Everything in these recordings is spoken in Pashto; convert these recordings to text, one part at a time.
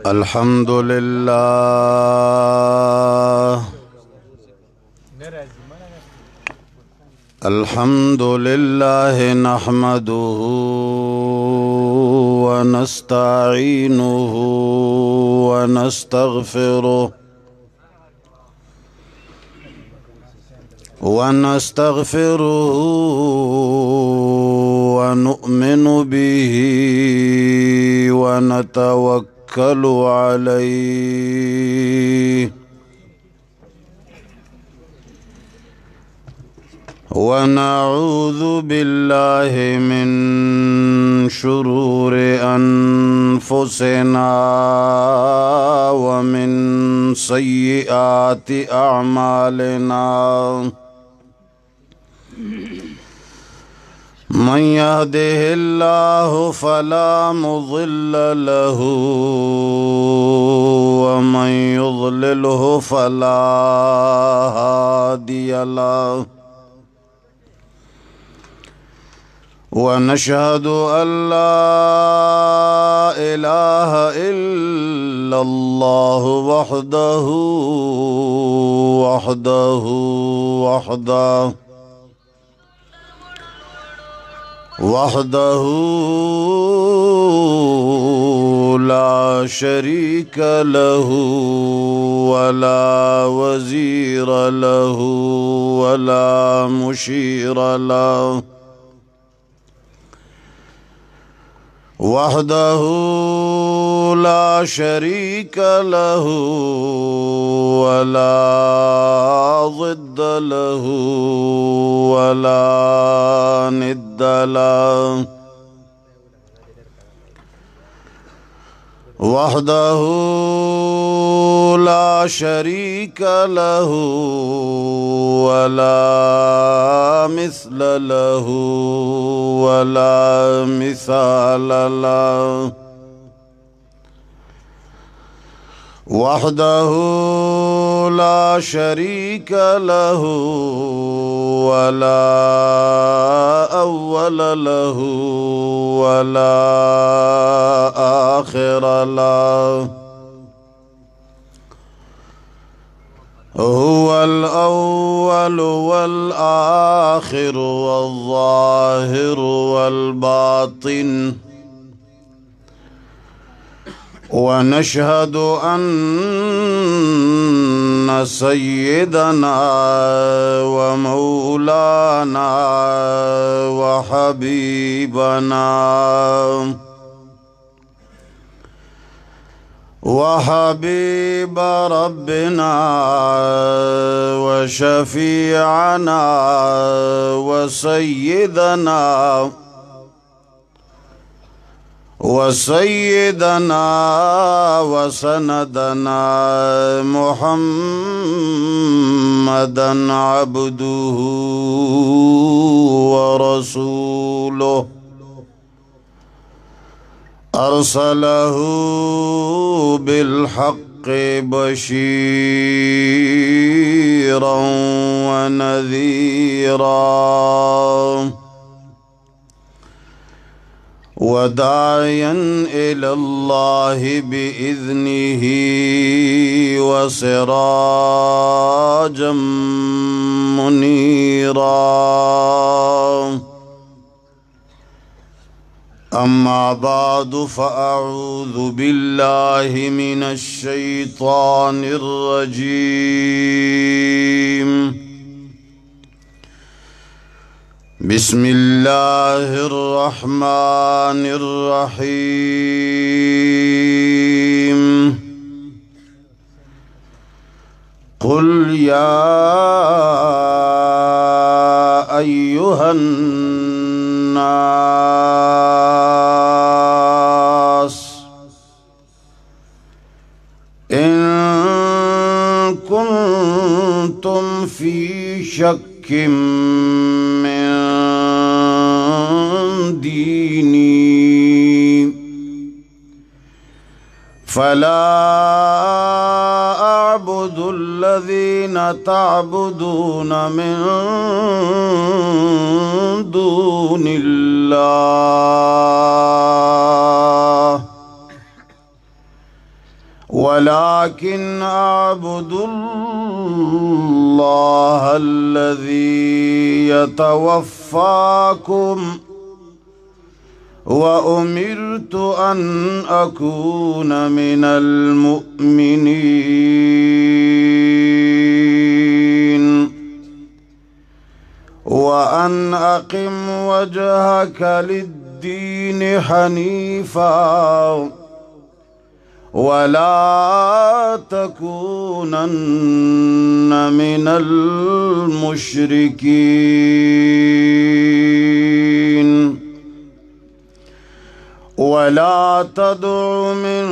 الحمد لله الحمد لله نحمده ونستعينه ونستغفره ونؤمن به ونتوكل عليه ونعوذ بالله من شرور أنفسنا ومن سيئات أعمالنا من يهده الله فلا مضل له ومن يضلله فلا هادي له ونشهد أن لا إله إلا الله وحده لا شريك له ولا وزير له ولا مشير له وحده لا شريك له ولا ضد له ولا ند له وحده لا شريك له ولا مثل له ولا مثال له وحده لا شريك له ولا أول له ولا آخر له هو الأول والآخر والظاهر والباطن ونشهد أن سيدنا ومولانا وحبيب ربنا وشفيعنا وسيدنا وسندنا محمدا عبده ورسوله أرسله بالحق بشيرا ونذيرا وداعيا إلى الله بإذنه وسراجا منيرا أما بعد فأعوذ بالله من الشيطان الرجيم بسم الله الرحمن الرحيم قل يا أيها الناس إن كنتم في شك من فلا أعبد الذين تعبدون من دون الله ولكن أعبد الله الذي يتوفاكم وأمرت أن أكون من المؤمنين وأن أقم وجهك للدين حنيفا ولا تكونن من المشركين ولا تدع من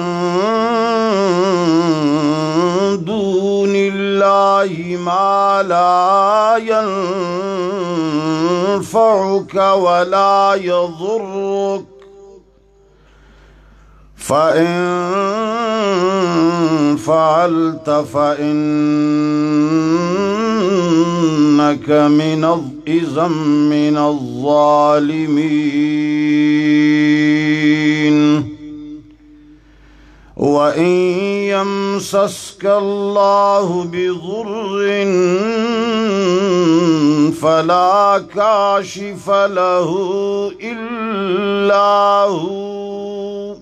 دون الله ما لا ينفعك ولا يضرك فإن فعلت فإنك إذا من الظالمين وإن يمسسك الله بضر فلا كاشف له إلا هو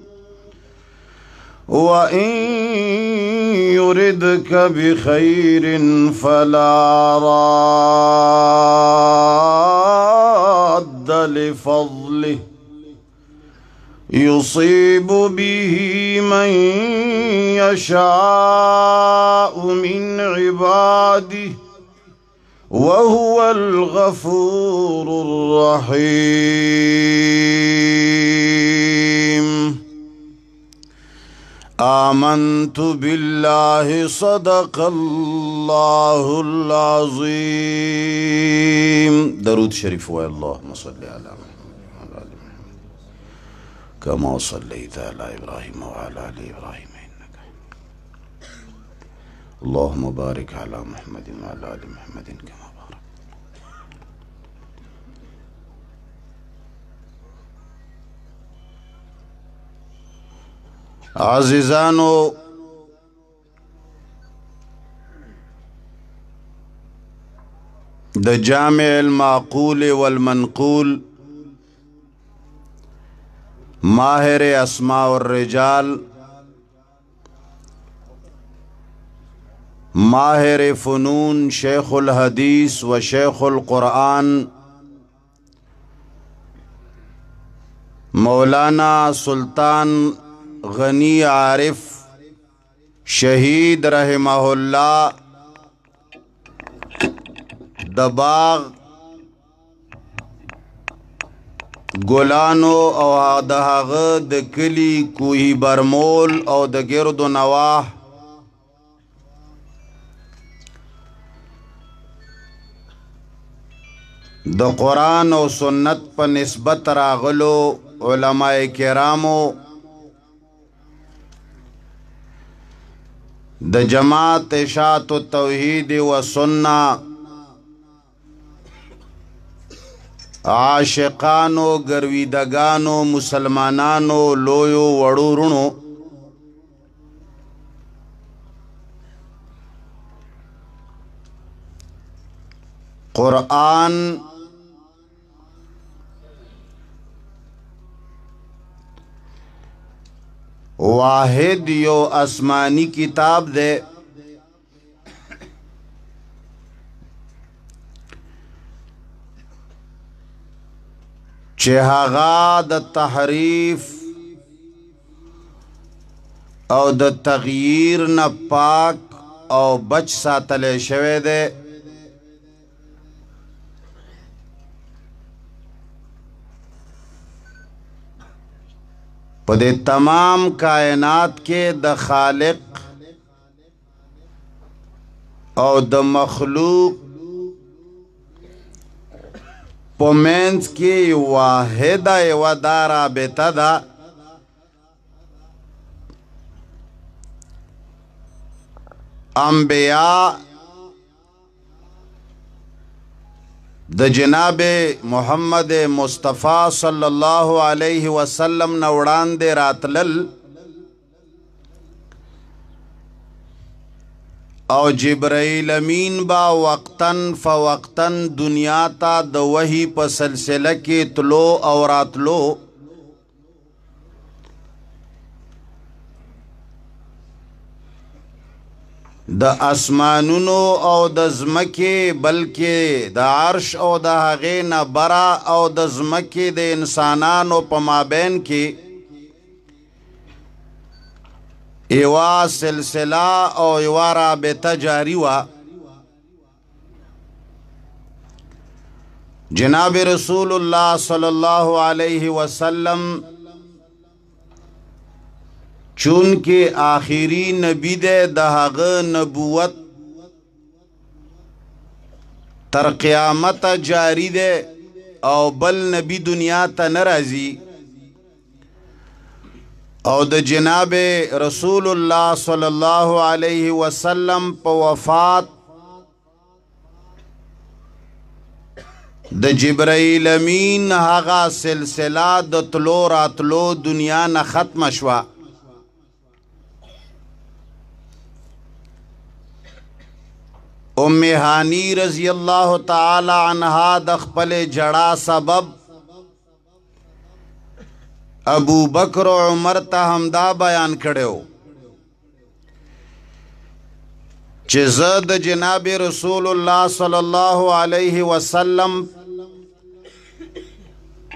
وإن يردك بخير فلا راد لفضله يصيب به من يشاء من عباده وهو الغفور الرحيم آمنت بالله صدق الله العظيم. درود شريف اللهم صل على محمد وعلى آل محمد كما صليت على إبراهيم وعلى آل إبراهيم إنك اللهم بارك على محمد وعلى آل محمد كما بارك. عزیزانو د جامع المعقول والمنقول ماهر اسماء الرجال ماهر فنون شیخ الحدیث و شیخ القرآن مولانا سلطان غنی عارف شہید رحمہ اللہ دباغ گلانو او دهغ د کلی کوهی برمول او د گرد و نواح د قرآن او سنت په نسبت راغلو علماء کرامو د جماعت اشاعت التوحید و سنہ عاشقانو گرویدگانو مسلمانانو لویو وڑورنو قرآن واحد یو آسمانی کتاب دے چه هغه د تحریف او د تغییر نه پاک او بچ ساتل شوی دی په دې تمام کائنات کې د خالق او د مخلوق پومنس کی واحدہ و دارا بیتا دا انبیاء د جناب محمد مصطفی صلی الله علیه وسلم نه وړاندې راتلل او جبرائیل امین با وقتاً فوقتاً دنیا تا د وحی په سلسله کې تلو او راتلو د اسمانونو او د زمکه بلکې د عرش او د هغې نه برا او د زمکه د انسانانو په مابین کې ایوا سلسله او ایوا رابطه جاری وا جناب رسول الله صلی الله علیه وسلم چون کے آخری نبی دے دہاغ نبوت تر قیامت جاری دے او بل نبی دنیا تا نرازی او د جناب رسول اللہ صلی اللہ علیہ وسلم پا وفات د جبرائیل امین هغه سلسله د تلو راتلو دنیا نه ختم شوا ام ہانی رضی اللہ تعالی عنہا د خپل جڑا سبب ابو بکر و عمر ته همدا بیان کړو چې زه د جناب رسول الله صلی الله علیه وسلم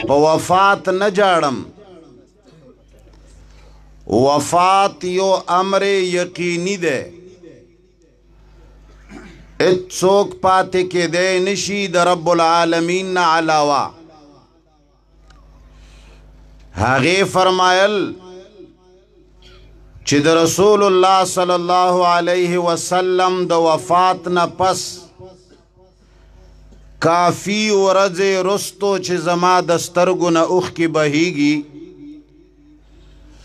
په وفات نه جاړم وفات یو امر یقینی ده اتسوک پاتے کے دے نشی دا رب العالمین نا علاوہ حقی فرمائل چی دا رسول اللہ صلی اللہ علیہ وسلم دا وفات نا پس کافی ورز رستو چی زما دسترگو نا اخ کی بہیگی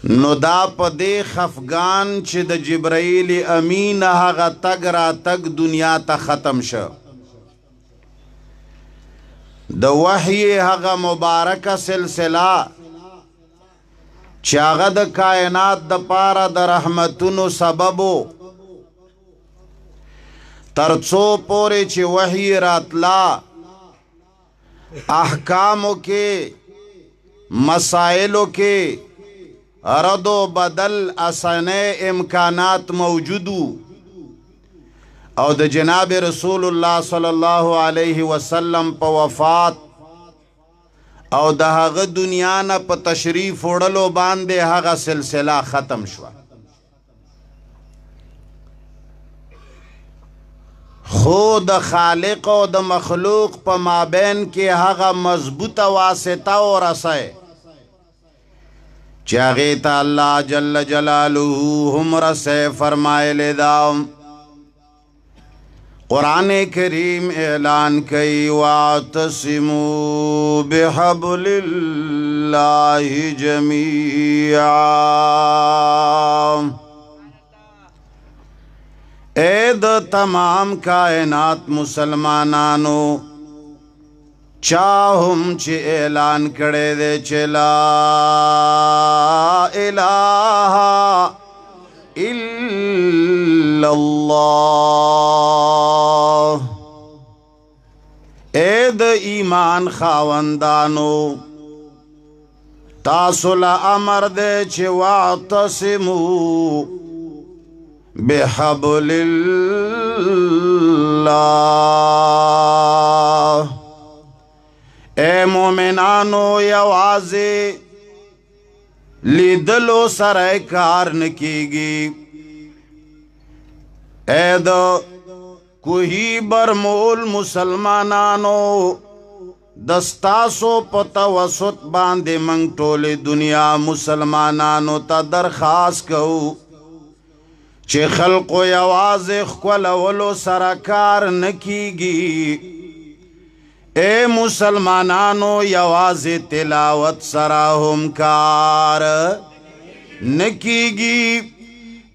نو دا پا دے خفگان چی دا جبرائیل امین هغه تگ را تگ دنیا تا ختم شو دا وحی هغه مبارک سلسلہ چی هغه دا کائنات دا پارا دا رحمتونو سببو ترڅو پوری چی وحی راتلا احکامو کے مسائلو کے رد و بدل اسانے امکانات موجودو او د جناب رسول اللہ صلی اللہ علیہ وسلم پا وفات او د هغه دنیا نه په تشریف وړلو باندې هغه سلسله ختم شوه خو د خالق او د مخلوق په مابین کې هغه مضبوطه واسطه او رسای چاغیتا اللہ جل جلالہ ہم رسے فرمائے لیداؤں قرآن کریم اعلان کئی وَاعْتَصِمُوا بِحَبْلِ اللَّهِ جَمِيعًا اے دا تمام کائنات مسلمانانو چاہم چی اعلان کڑے دے چی لا الہ الا اللہ اے دا ایمان خاوندانو تاسل امر دے چی واعتصموا بحبل اللہ اے مومنانو یوازے لیدلو سرائے کار نکیگی اے دو کوئی برمول مسلمانانو دستاسو پتا وسط باندے منگ ٹولے دنیا مسلمانانو تا درخواست کہو چے خلق و یوازے خکولولو سرکار نکیگی اے مسلمانانو یواز تلاوت سراہم کار نکیگی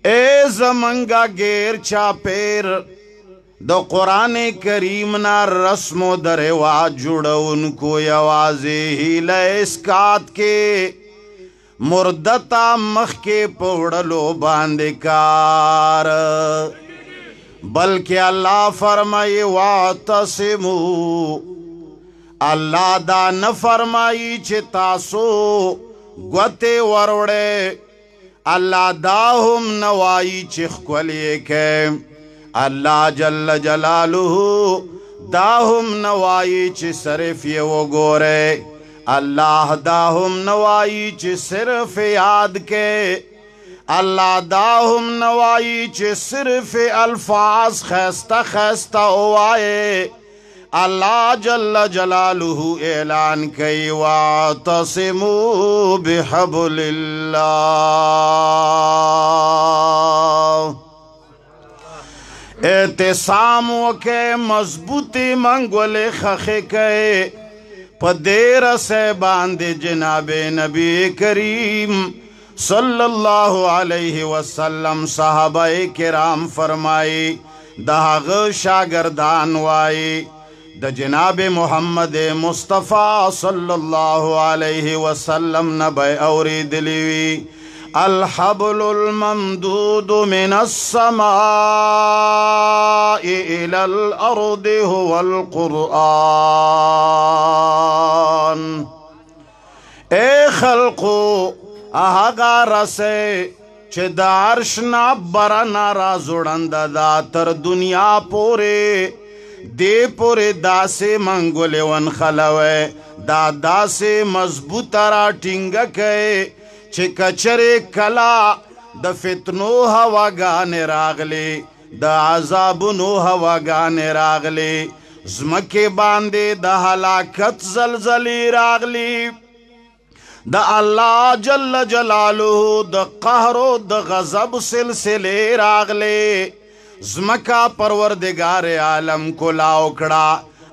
اے زمنگا غیر چاپیر د قرآن کریم نا رسم و د رواج جوړونکو یوازې هیله اسکات کې مردتا مخ کې پوړلو باندې کار بلکہ اللہ فرمائی واعتصمو اللہ دا نہ فرمائی چھ تاسو گوتے وروڑے اللہ دا ہم نوائی چھ خکولی کے اللہ جل جلالہ دا ہم نوائی چھ صرف یہ وہ گورے اللہ دا ہم نوائی چھ صرف یاد کے اللہ دا ہم نوائی چھ صرف الفاظ خیستہ خیستہ ہوائے اللہ جل جلالہ اعلان کئی واعتصموا بحبل اللہ اعتصام وکے مضبوطی منگولے خخے کئے پدیر سے باندے جناب نبی کریم صلی اللہ علیہ وسلم صحابہ کرام فرمائی دہاغ شاگردان وائی دا جناب محمد مصطفیٰ صلی اللہ علیہ وسلم نبی اوری دلیوی الحبل الممدود من السماء الى الارض هو القرآن اے خلقو آہاگا رسے چھ دا عرشنا برنا را زوڑند دا تر دنیا پورے دے پورے دا سے منگولے ون خلوے دا سے مضبوط را ٹنگکے چھ کچرے کلا دا فتنو ہوا گانے راغلے دا عذابنو ہوا گانے راغلے زمکے باندے دا ہلاکت زلزلی راغلی دا اللہ جل جلالہ دا قہر و دا غضب سلسلے راغلے زمکا پروردگار عالم کو لاؤکڑا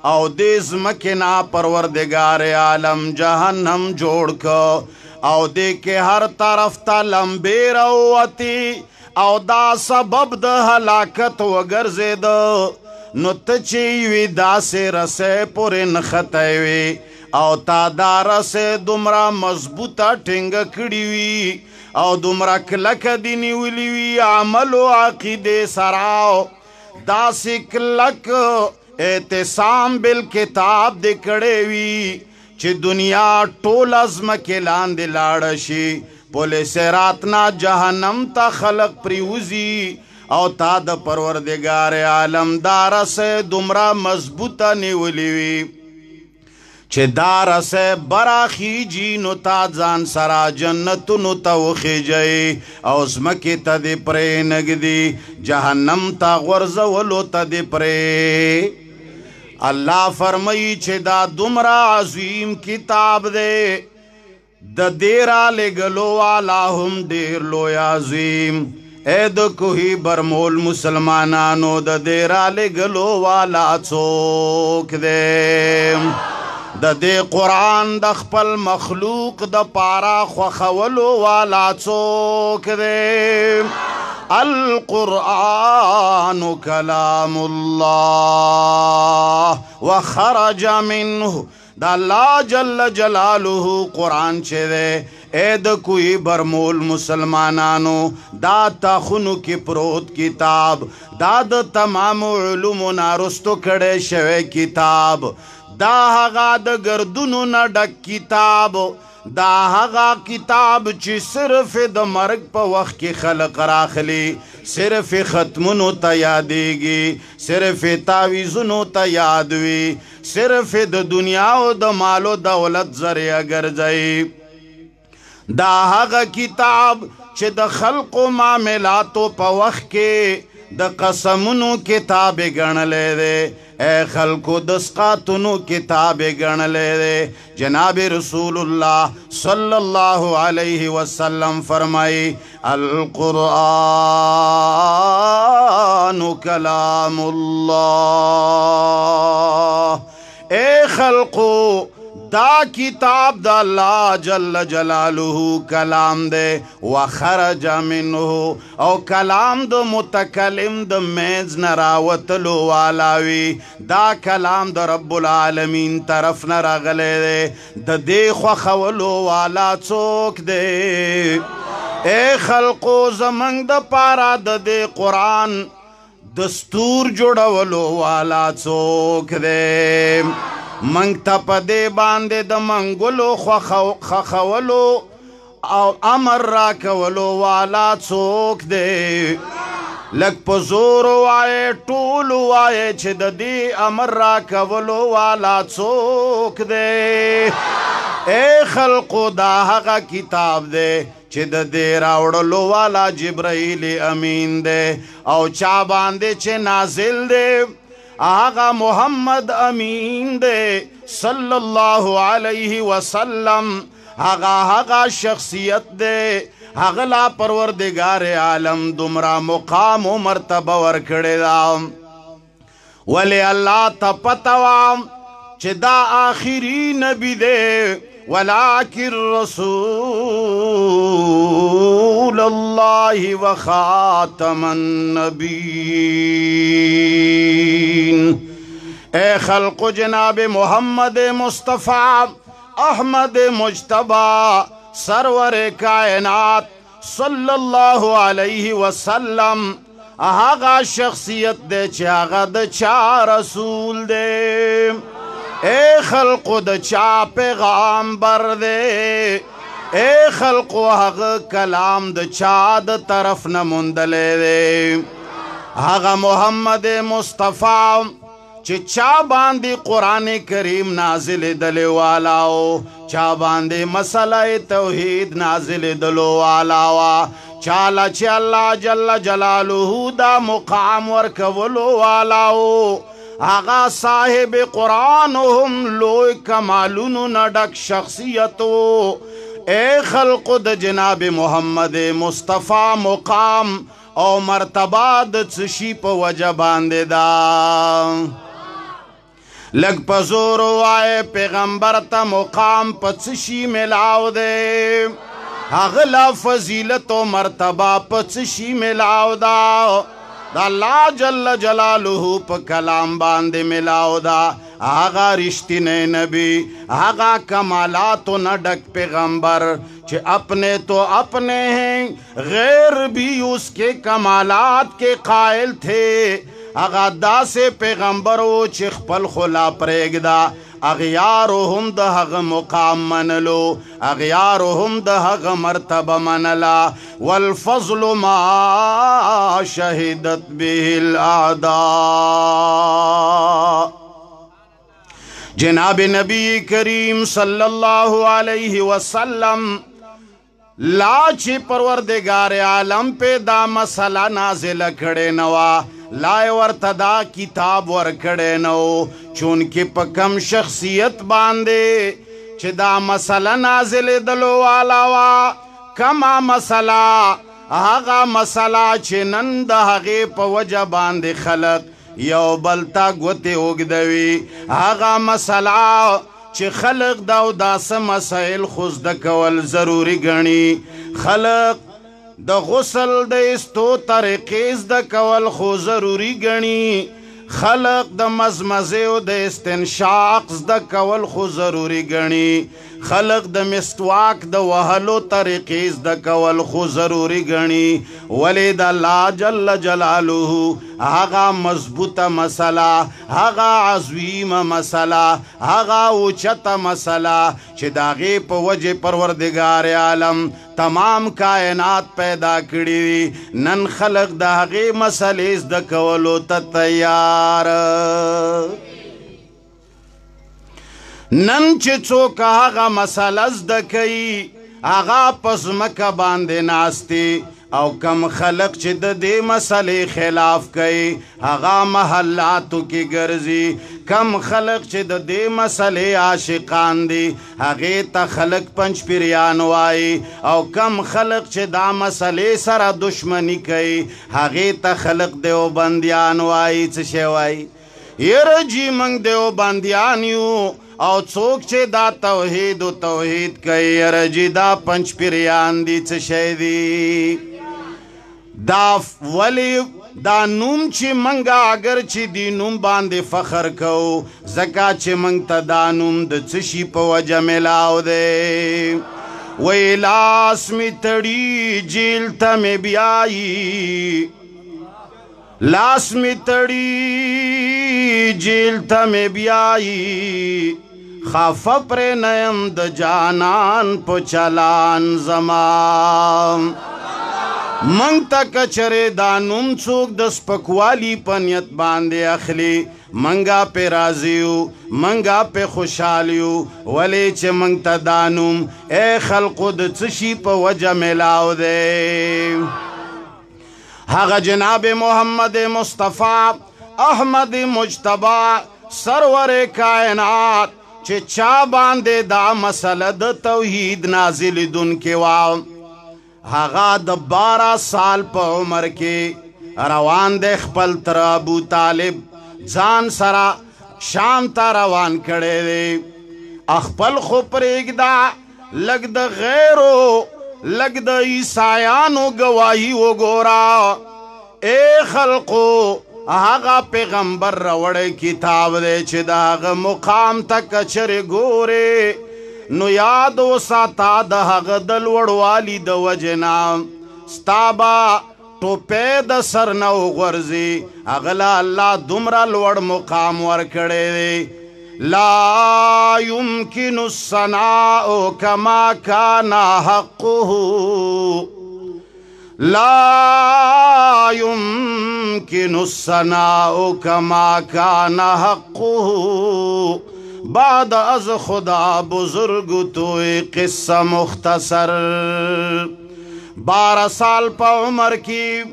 او دے زمکنا پروردگار عالم جہنم جوڑ کو او دے کے ہر طرف تا لمبے روتی او دا سبب دا ہلاکت وگرزے دا نتچیوی دا سے رسے پورے نخطیوی او تا دا رسے دمرا مضبوطا ٹھنگ کڑیوی او دمرا کلک دینی ولیوی عمل و عقیدے سراو دا سی کلک اعتصام بالکتاب دے کڑیوی چھ دنیا ٹول ازم کے لاندے لاڑشی پولیس راتنا جہنم تا خلق پریوزی او تا دا پروردگار عالم دارا سے دمرا مضبوطا نیولیوی چھ دارا سے براخی جینو تا زان سرا جنتو نو تا وخی جائی او ازمکی تا دی پرے نگدی جہنم تا غرزولو تا دی پرے اللہ فرمائی چھ دا دمرا عظیم کتاب دے دا دیرا لگلو والا ہم دیر لو عظیم اے دا کوئی برمول مسلمانانو دا دیرا لگلو والا چوک دے دا دے قرآن دا خپل مخلوق دا پارا خوخولو والا چوک دے القرآن کلام اللہ وخرج منہ دا اللہ جل جلالہ قرآن چھے دے اے دا کوئی برمول مسلمانانو دا تاخنو کی پروت کتاب دا تمام علوم نارستو کڑے شوے کتاب دا ہگا دا گردنو نا ڈک کتاب دا ہگا کتاب چی صرف دا مرگ پا وقت کی خلق راخلی صرف ختمنو تا یادیگی صرف تاویزنو تا یادوی صرف دا دنیا و دا مال و دولت ذریعہ گرزائی دا ہگا کتاب چی دا خلق و معاملاتو پا وقت کے دا قسمنو کتاب گن لے دے اے خلقو دسقاتنو کتاب گن لے دے جناب رسول اللہ صلی اللہ علیہ وسلم فرمائی القرآن کلام اللہ اے خلقو دا کتاب دا اللہ جل جلالہ کلام دے وخرج منہ او کلام دا متکلم دا میز نراوتلو والاوی دا کلام دا رب العالمین طرف نراغلے دے دا دے خوخولو والا چوک دے اے خلقو زمنگ دا پارا دا دے قرآن دستور جوڑولو والا چوک دے منگ تا پا دے باندے دا منگولو خخولو او امر راکولو والا چوک دے لگ پا زورو آئے ٹولو آئے چھ دا دی امر راکولو والا چوک دے اے خلقو دا حقا کتاب دے چھ دا دے راوڑلو والا جبرائیل امین دے او چا باندے چھ نازل دے آغا محمد امین دے صلی اللہ علیہ وسلم آغا شخصیت دے اغلا پروردگار عالم دمرا مقام و مرتبہ ورکڑے دا ولی اللہ تا پتوام چھ دا آخری نبی دے ولیکن رسول اللہ وخاتم النبیین اے خلق جناب محمد مصطفیٰ احمد مجتبہ سرور کائنات صلی اللہ علیہ وسلم آغا شخصیت دے چاغا دا چا رسول دے اے خلق دا چا پیغامبر دے اے خلق حق کلام دا چا دا طرف نمندلے دے آغا محمد مصطفیٰ چا باندی قرآن کریم نازل دلے والاو چا باندی مسئلہ توحید نازل دلو والاو چالا چا اللہ جل جلالہ دا مقام ورکولو والاو آغا صاحب قرآن ہم لوئی کمالون نڈک شخصیتو اے خلق دا جناب محمد مصطفیٰ مقام او مرتبہ دا چشی پا وجبان دے دا لگ پزورو آئے پیغمبر تا مقام پا چشی ملاو دے اغلا فضیلت و مرتبہ پا چشی ملاو دا اللہ جل جلالہ پا کلام باندے ملاو دا آغا رشتین نبی آغا کمالات و نڈک پیغمبر چھے اپنے تو اپنے ہیں غیر بھی اس کے کمالات کے قائل تھے آغا دا سے پیغمبر و چخ پل خلا پریگ دا اغیارهم دا حق مقام منلو اغیارهم دا حق مرتبہ منلا والفضل ما شہدت به الاعداء جناب نبی کریم صلی اللہ علیہ وسلم لاچی پروردگار عالم پہ دا مسئلہ نازل کھڑے نوا لائے ورتدا کتاب ورکڑے نو چونکہ پکم شخصیت باندے چھ دا مسئلہ نازل دلو والاوا کما مسئلہ آغا مسئلہ چھ نند حقی پا وجہ باندے خلق یو بلتا گوتے اگدوی آغا مسئلہ چھ خلق داو داس مسائل خزد کول ضروری گنی خلق دا غسل دا استو طریقیز دا کول خو ضروری گنی خلق دا مزمزیو دا استنشاق دا کول خو ضروری گنی خلق دا مستواک دا وحلو طریقیز دا کول خو ضروری گنی ولی دا لا جل جلالہ آغا مضبوط مسئلہ آغا عظیم مسئلہ آغا اوچت مسئلہ چھ داغی پا وجہ پروردگار عالم تمام کائنات پیدا کری نن خلق داغی مسئلیز دا کولو تا تیار نن چچو کا آغا مسئلہ زدہ کئی آغا پزمکہ باندے ناستی او کم خلق چھ دے مسئلے خلاف کئی آغا محلاتو کی گرزی کم خلق چھ دے مسئلے عاشقان دی آغی تا خلق پنچ پیریان وائی او کم خلق چھ دا مسئلے سر دشمنی کئی آغی تا خلق دیو بندیان وائی چھ وائی یر جی منگ دیو بندیانیو او څوک چې دا توحید کوي رجی دا پنځ پیریان دي څه شی دي دا ولی دا نوم چې منګه اگر چې دی نوم باندې فخر کو زکا چې منګ ته دا نوم د څه شي په وجه ملاو دی وی لاس می تړي جیل ته می بیايي لاس می تړي جیل ته می بیايي خافه پر نیم د جانان په چلان زمان منگ تا کچره دا نوم څوک د سپکوالی په نیت باندې اخلي منگا پہ راضیو منگا پہ خوشحالیو ولی چه منگ تا دا نوم اے خلقو د څشي په وجه ملاو دے هغه جناب محمد مصطفی احمد مجتبی سرور کائنات چه چا باندې دا مسئله د توحید نازل دن کے واو هغه د 12 سال په عمر کې روان د خپل تر ابو طالب ځان سره شام ته روان کړي دي خپل خو پرېږدا لګ د غیرو لګ د عیسایانو گواهی وګورا اے خلقو هغه پیغمبر راوړی کتاب دی چې د هغه مقام ته کچرې ګورې نو یاد وساته د هغه د لوړوالي د وجنا ستابا ټوپې د سر نه وغورځي هغه له الله دومره لوړ مقام ورکړی دی لا يمكن الثناء كما كان حقه لا يمكن الثناء كما كان حقه بعد از خدا بزرگ توی قصہ مختصر 12 سال پا عمر کی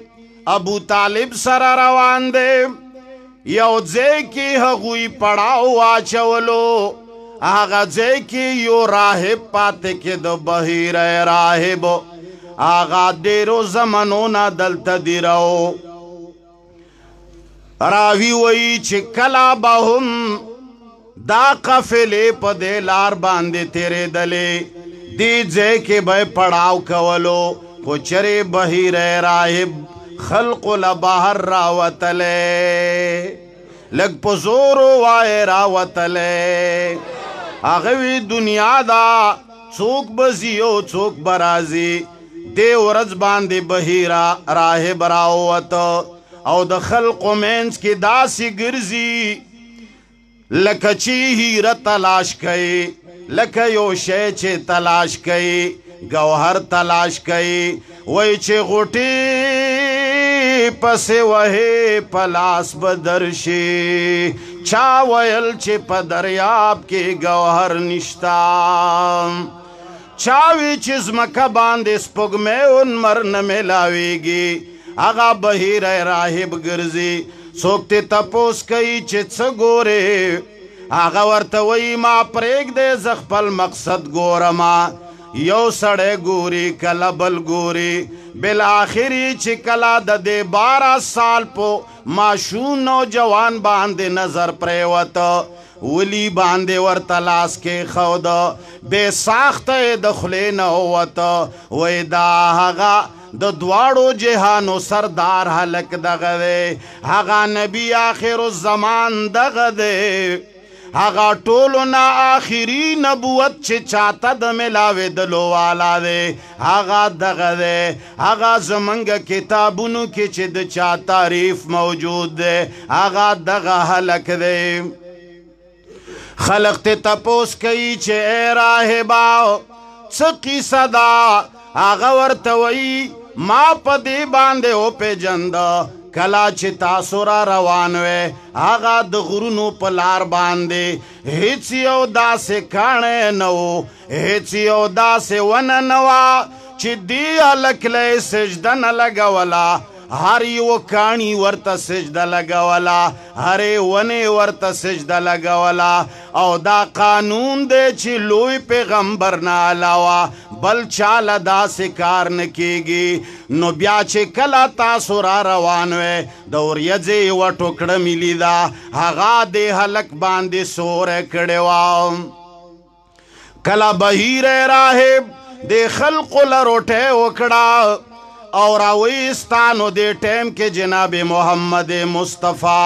ابو طالب سر روان دے یو ځای کې هغوی پړاو واچولو هغه ځای کې یو راهب پاتې کې د بهیر راهب هغه ډېرو زمانونه دلته دی راو راوی وی چې کلا به هم دا قفلې په دې لار باندې تیرې دلې دې ځای کې به پړاو کولو خو چرې بهیر راهب خلق له بهر راوتلې لږ په زورو وای راوتلې هغه وی دنیا دا څوک به ځي او څوک به راځي دې ورځ باندې بهیر راهب راووته او د خلقو منځ کې داسې ګرځي لکه چې هیره تلاش کوي لکه یو شی چې تلاش کوي گوهر تلاش کوي وای چې غوټې پسې وهې پلاس به درشي چا ویل چې په دریاب کې گوهر نشتا چا وی چې ځمکه باندې سپوږمۍ ونمر نه میلاویږي هغه بهیر راهب ګرځي څوک ته تپوس کوي چې څه ګورې هغه ورته وایي ما پرېږدې زه خپل مقصد ګورما یو سړی ګوري کله بل ګوري بالاخري چې کله د دې 12 سال په ماشوم نوجوان باندې نظر پرېوته ولی باندې ورته لاس کې ښوده بې ساخته د خولې نه ووته وایي دا هغه د دواړو جهانو سردار هلک دغه دی هغه نبی آخر الزمان دغه دی هغه ټولو نه آخري نبوت چې چاته د ملاوېدلو والا دی هغه دغه دی هغه زمونږ کتابونو کې چې د چا تعریف موجود دی هغه دغه هلک دی خلق ته تپوس کوي چې ای راهبا څه قیصه ده هغه ورته وایي ما په دې باندې وپېژنده کلا چې تاسو را روان وې هغه د غرونو په لار باندې هیڅ یو داسې کاڼی نه و هیڅ یو داسې ونه نه وه چې دې هلک له یې سجده نه لګوله هر یو کاڼي ورته سجده لګوله هرې ونې ورته سجده لګوله او دا قانون دی چې لوی پیغمبر نه علاوه بل چاله داسې کار نه کیږي. نو بیا چې کله تاسو را روان وی د وریځې یوه ټوکړه ملي ده هغه د هلک باندې سوری کړې وه. کله بهیر راهب د خلقو له روټۍ وکړه او راویستانو دې ټیم کې جناب محمد مصطفی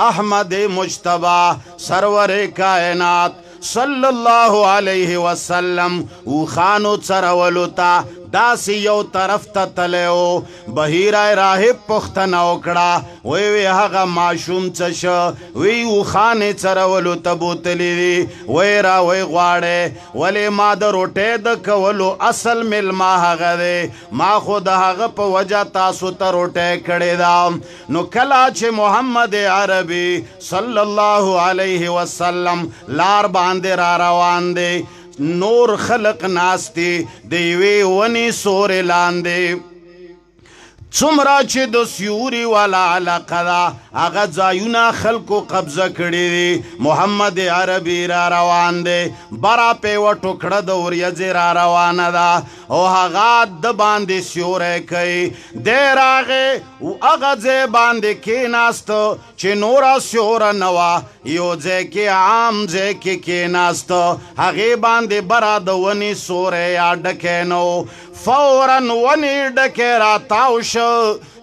احمد مجتبی سرور کائنات صلی الله علیه وسلم اوخانو څرولو ته داسې یو طرف ته تلی و. بهیره راهب پوښتنه وکړه وی هغه ماشوم څه شه؟ وی اوښانې څرولو ته بوتلی دي. وی راوی غواړې ولې ما د روټۍ د کولو اصل میلمه هغه دی ما خو د هغه په وجه تاسو ته روټۍ کړې ده. نو کله چې محمد عربي صلی الله علیه وسلم لار باندې را روان دی نور خلق ناستی د یوې ونې سورې لاندې څومره چې د سیوري والا علاقه ده هغه ځایونه خلکو قبضه کړي دي. محمد عربي را روان دی برا په یوه ټوکړه د وریځې را روانه ده او هغه د باندې سیوری کوي. دی راغی هغه ځای باندې کېناسته چې نوره سیوره نه وه یو ځای کې عام ځای کې کېناسته هغې باندې برا د ونې سوری یا ډکی نه و. فوراً ونې ډکی راتاو شو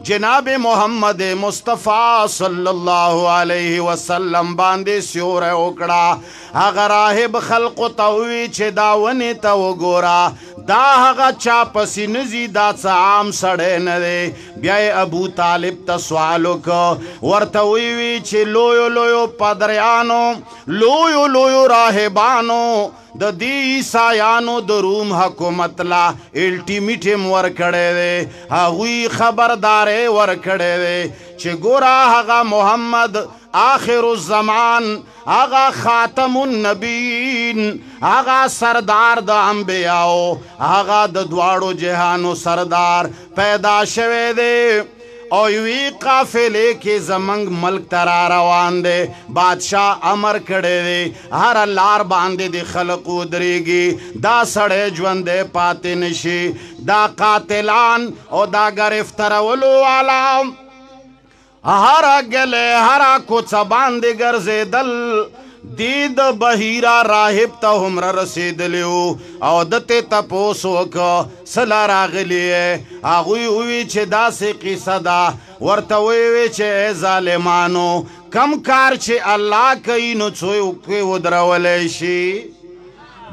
جناب محمد مصطفی صلی الله علیه وسلم باندې سیوری وکړه. هغه راهب خلقو ته ووی چې دا ونې ته وګوره دا هغه چا پسې نه ځي دا څه عام سړی نه دی. بیا یې ابو طالب ته سوال وکړه ورته ویوي چې لویو لویو پادریانو لویو لویو راهبانو د دې عیسایانو د روم حکومت لا الټیمیټم ورکړی دی هغوی خبرداری ورکړی دی چې ګوره هغه محمد آخر الزمان هغه خاتم النبیین هغه سردار د انبیاو هغه د دواړو جهانو سردار پیدا شوی دی او یوی قافلې کې زمنګ ملک ته را روان دی. بادشاه امر کړی دی هر لار باندې د خلق ودرېږي دا سړی ژوندی پاتې نشي. دا قاتلان او دا گرفترولو والا هره ګلې هره کوڅه باندې ګرځېدل دی د بهیره راهب ته هومره رسېدلی وو او ده ته تپوس وکړه څه لا راغلي یې؟ هغوی ووی چې داسې قیصه ده. ورته ویې چې ای ظالمانو کم کار چې الله کوي نو څوک یې ودرولی شي؟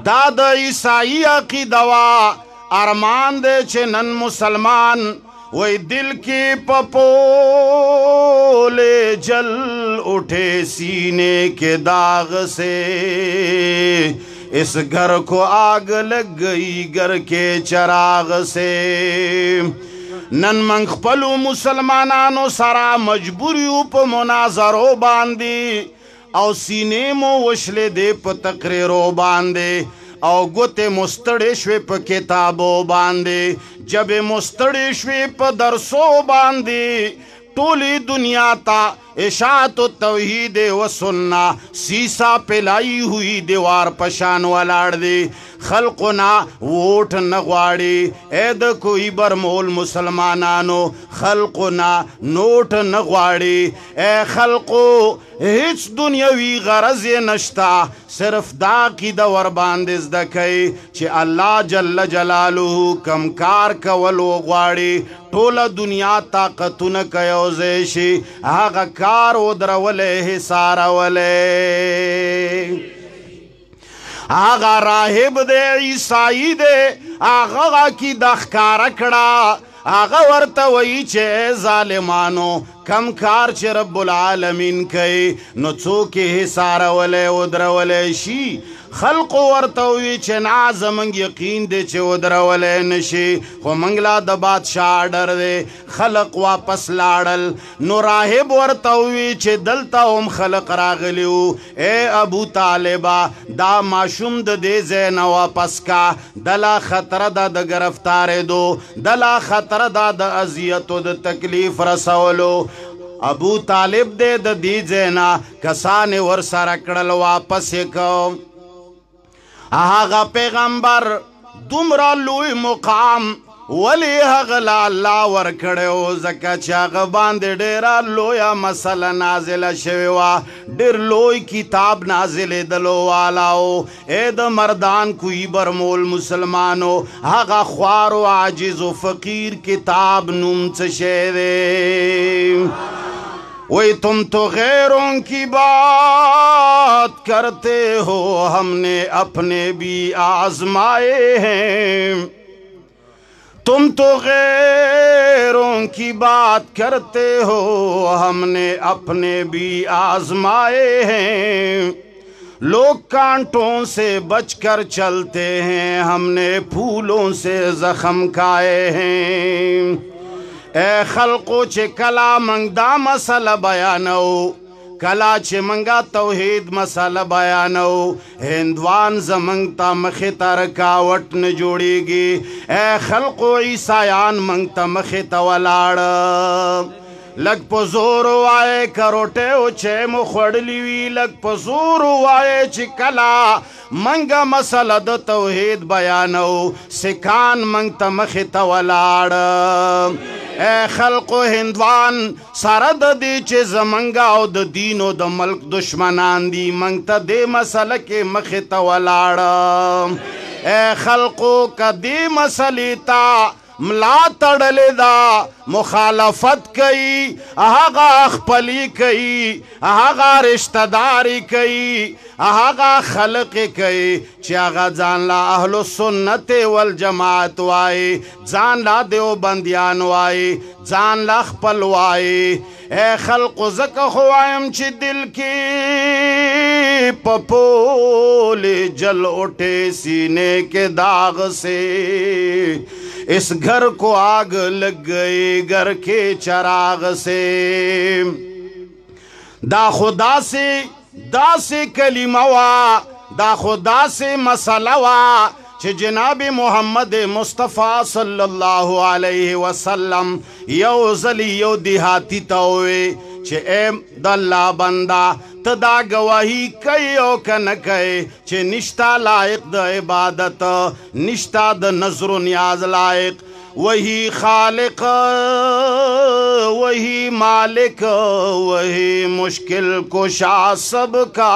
دا د عیسائی عقیده وه. ارمان دی چې نن مسلمان وی دل کی پپولے جل اٹھے سینے کے داغ سے اس گھر کو آگ لگ گئی گھر کے چراغ سے. نن منگ خپلو مسلمانانو سرا مجبوریو پا مناظرو باندی او سینے مو وشلے دے پا تقریرو باندی او ګوتې مستړې شوې په کتابو باندې جبې مستړې شوې په درسو باندې ټولې دنیا ته اشاعت توحید و سننا سیسا پلائی ہوئی دیوار پشان ولاړ دی. خلقنا ووٹ نغواړي اے د کوئی برمول مسلمانانو خلقنا نوٹ نغواړي اے خلقو هیڅ دنیاوی غرض نشتا صرف دا عقیده ور باندې زده کوي چې الله جل جلاله کم کار کول غواړي ټوله دنیا طاقتونه کوي شي هغه کار ودرولې حصارولې. آغا راہب دے عیسائی دے آغا کی دخکار کڑا آغا ورتوئی چے ظالمانو کم کار چے رب العالمین کئی نو چوکی حسارولے ودرولے شی. خلق ورتوی چې نا زمنګ یقین دی چې ودرولې نشي خو منګلا د بادشاہ ډر دی. خلق واپس لاړل نو راهب ورتوی چې دلته هم خلق راغلیو اے ابو طالبا دا ماشوم د دې ځای نه واپس کا دلا خطر دا د گرفتارې دو دلا خطر دا د اذیتو د تکلیف رسولو. ابو طالب دې د دې ځای نه کسان ور سره کړل واپس کو. آغا پیغمبر دومره لوی مقام ولی هغه له الله ورکړی و ځکه چې هغه باندې ډېره لویه مسله نازله شوې وه ډېر لوی کتاب نازلېدلو والا و ای د مردان کوی برمول مسلمانو هغه خوار و عاجز و فقیر کتاب نوم څه شی دی وہی تم تو غیروں کی بات کرتے ہو ہم نے اپنے بھی آزمائے ہیں تم تو غیروں کی بات کرتے ہو ہم نے اپنے بھی آزمائے ہیں لوگ کانٹوں سے بچ کر چلتے ہیں ہم نے پھولوں سے زخم کھائے ہیں اے خلقو چه کلا منگ دا مسئلہ بیانو کلا چه منگا توحید مسئلہ بیانو ہندوان زمنگ تا مخی تا رکاوٹ نجوڑی گی اے خلقو عیسائیان منگ تا مخی تا ولاڑ لگ پزورو آئے کروٹے اچھے مخوڑلیوی لگ پزورو آئے چکلا منگا مسئلہ دا توحید بیانو سکان منگ تا مخی تا ولاڑ اے خلق و ہندوان سارد دی چه زمنگا او د دین و د ملک دشمنان دی منگتا دے مسئلہ کے مخیتا ولاڑا اے خلقو کا دے مسئلہ تا ملا تڑلے دا مخالفت کئی آغا اخپلی کئی آغا رشتہ داری کئی آغا خلق کئی چی آغا جان لا اہل سنت والجماعت وائی جان لا دیو بندیان وائی جان لا اخپل وائی اے خلق زکا خوائم چی دل کی پپولی جل اٹھے سینے کے داغ سے اس گھر کو آگ لگ گئی گھر کے چراغ سے دا خدا سے کلمہ وا دا خدا سے مسئلہ وا چھ جناب محمد مصطفیٰ صلی اللہ علیہ وسلم یو زلی یو دیہاتی توے چھ اے داللہ بندہ تدا گواہی کئی او کن کئی چھ نشتا لائق دا عبادت نشتا دا نظر و نیاز لائق وہی خالق وہی مالک وہی مشکل کشا سب کا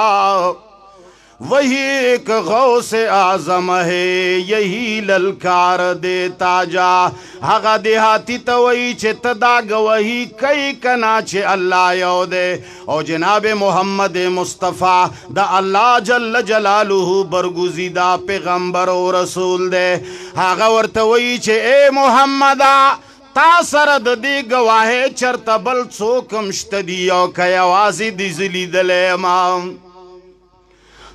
وہی ایک غوث اعظم ہے یہی للکار دیتا جا ہاگا دیہاتی توئی چھ تدا گوہی کئی کنا چھ اللہ یو دے او جناب محمد مصطفیٰ دا اللہ جل جلالہ برگزیدہ پیغمبر و رسول دے ہاگا ورتوئی چھ اے محمدہ تا سرد دی گواہے چرتا بل سوکم شتدی او کئی آوازی دی زلی دلے امام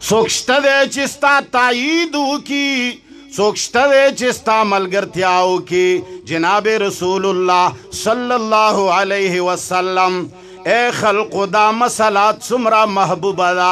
سوکشتا دے چستا تائیدو کی سوکشتا دے چستا ملگرتیاو کی جناب رسول اللہ صلی اللہ علیہ وسلم اے خلق دا مسئلات سمرا محبوب دا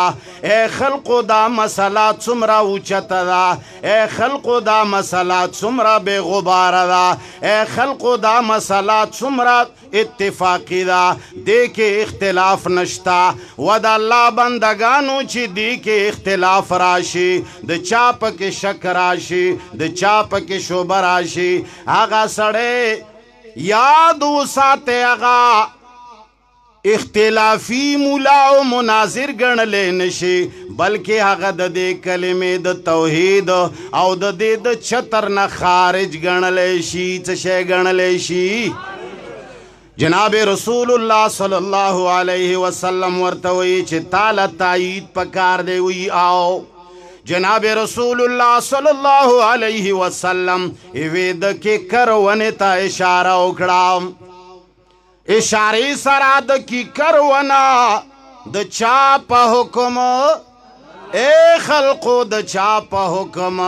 اے خلق دا مسئلات سمرا اوچت دا اے خلق دا مسئلات سمرا بے غبار دا اے خلق دا مسئلات سمرا اتفاقی دا دے کے اختلاف نشتا ودا اللہ بندگانو چی دے کے اختلاف راشی دا چاپ کے شک راشی دا چاپ کے شوب راشی آغا سڑے یادو ساتے آغا اختلافی مولا و مناظر گن لے نشی بلکہ آغا دا دے کلمے دا توحید او دا دے دا چھتر نا خارج گن لے شی چشے گن لے شی جناب رسول اللہ صلی اللہ علیہ وسلم ورتوئی چھ تالا تائید پکار دے ہوئی آؤ جناب رسول اللہ صلی اللہ علیہ وسلم ایوید کے کرونے اشارہ اکڑام اشاری سراد کی کرونا د چاپ حکم اے خلقو د چاپ حکم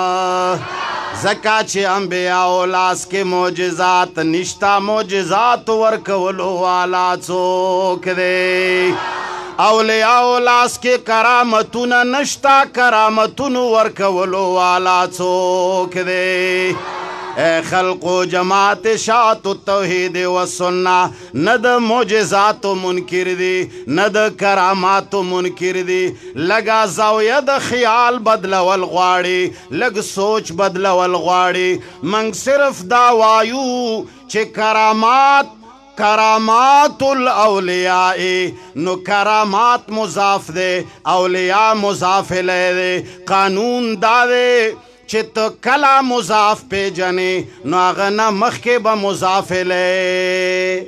زکا چھ انبیاء اولاس کے موجزات نشتا موجزات ورکولو والا چوک دے اولیاء اولاس کے کرامتون نشتا کرامتون ورکولو والا چوک دے اے خلقو جماعت شاعت التوحید و سنہ ند معجزات منکر دی ند کرامات منکر دی لگا زاویہ د خیال بدلول غواړي لگ سوچ بدلول غواړي منگ صرف دا وایو چه کرامات الاولیاء نو کرامات مضاف دے اولیاء مضاف لے دے قانون دا دے چه تو کلا مضاف پی جنے نو اغنا مخی با مضاف لے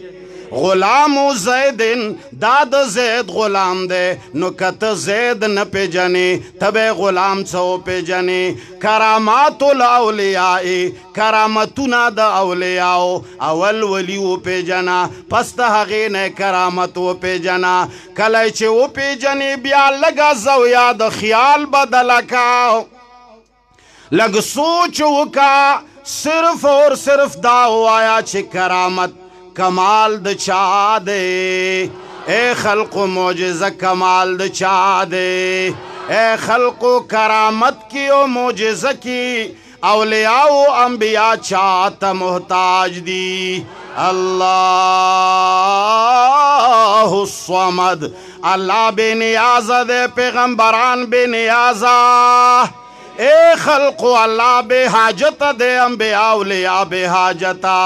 غلام زیدن داد زید غلام دے نو کت زید ن پی جنے تب غلام سو پی جنے کرامات الاولیاء کرامتنا دا اولیاء اول ولیو پی جنا پس دا حقین کرامتو پی جنا کلی چه او پی جنے بیا لگا زویا دا خیال بدلکاو لگ سوچ وکا صرف اور صرف دا ہوایا چھ کرامت کمال د چا دے اے خلق معجزہ کمال د چا دے اے خلق کرامت کی و معجزہ کی اولیاء و انبیاء چاہتا محتاج دی اللہ الصمد اللہ بے نیازہ دے پیغمبران بے نیازہ اے خلقو اللہ بے حاجت دے انبیاء اولیاء بے حاجتا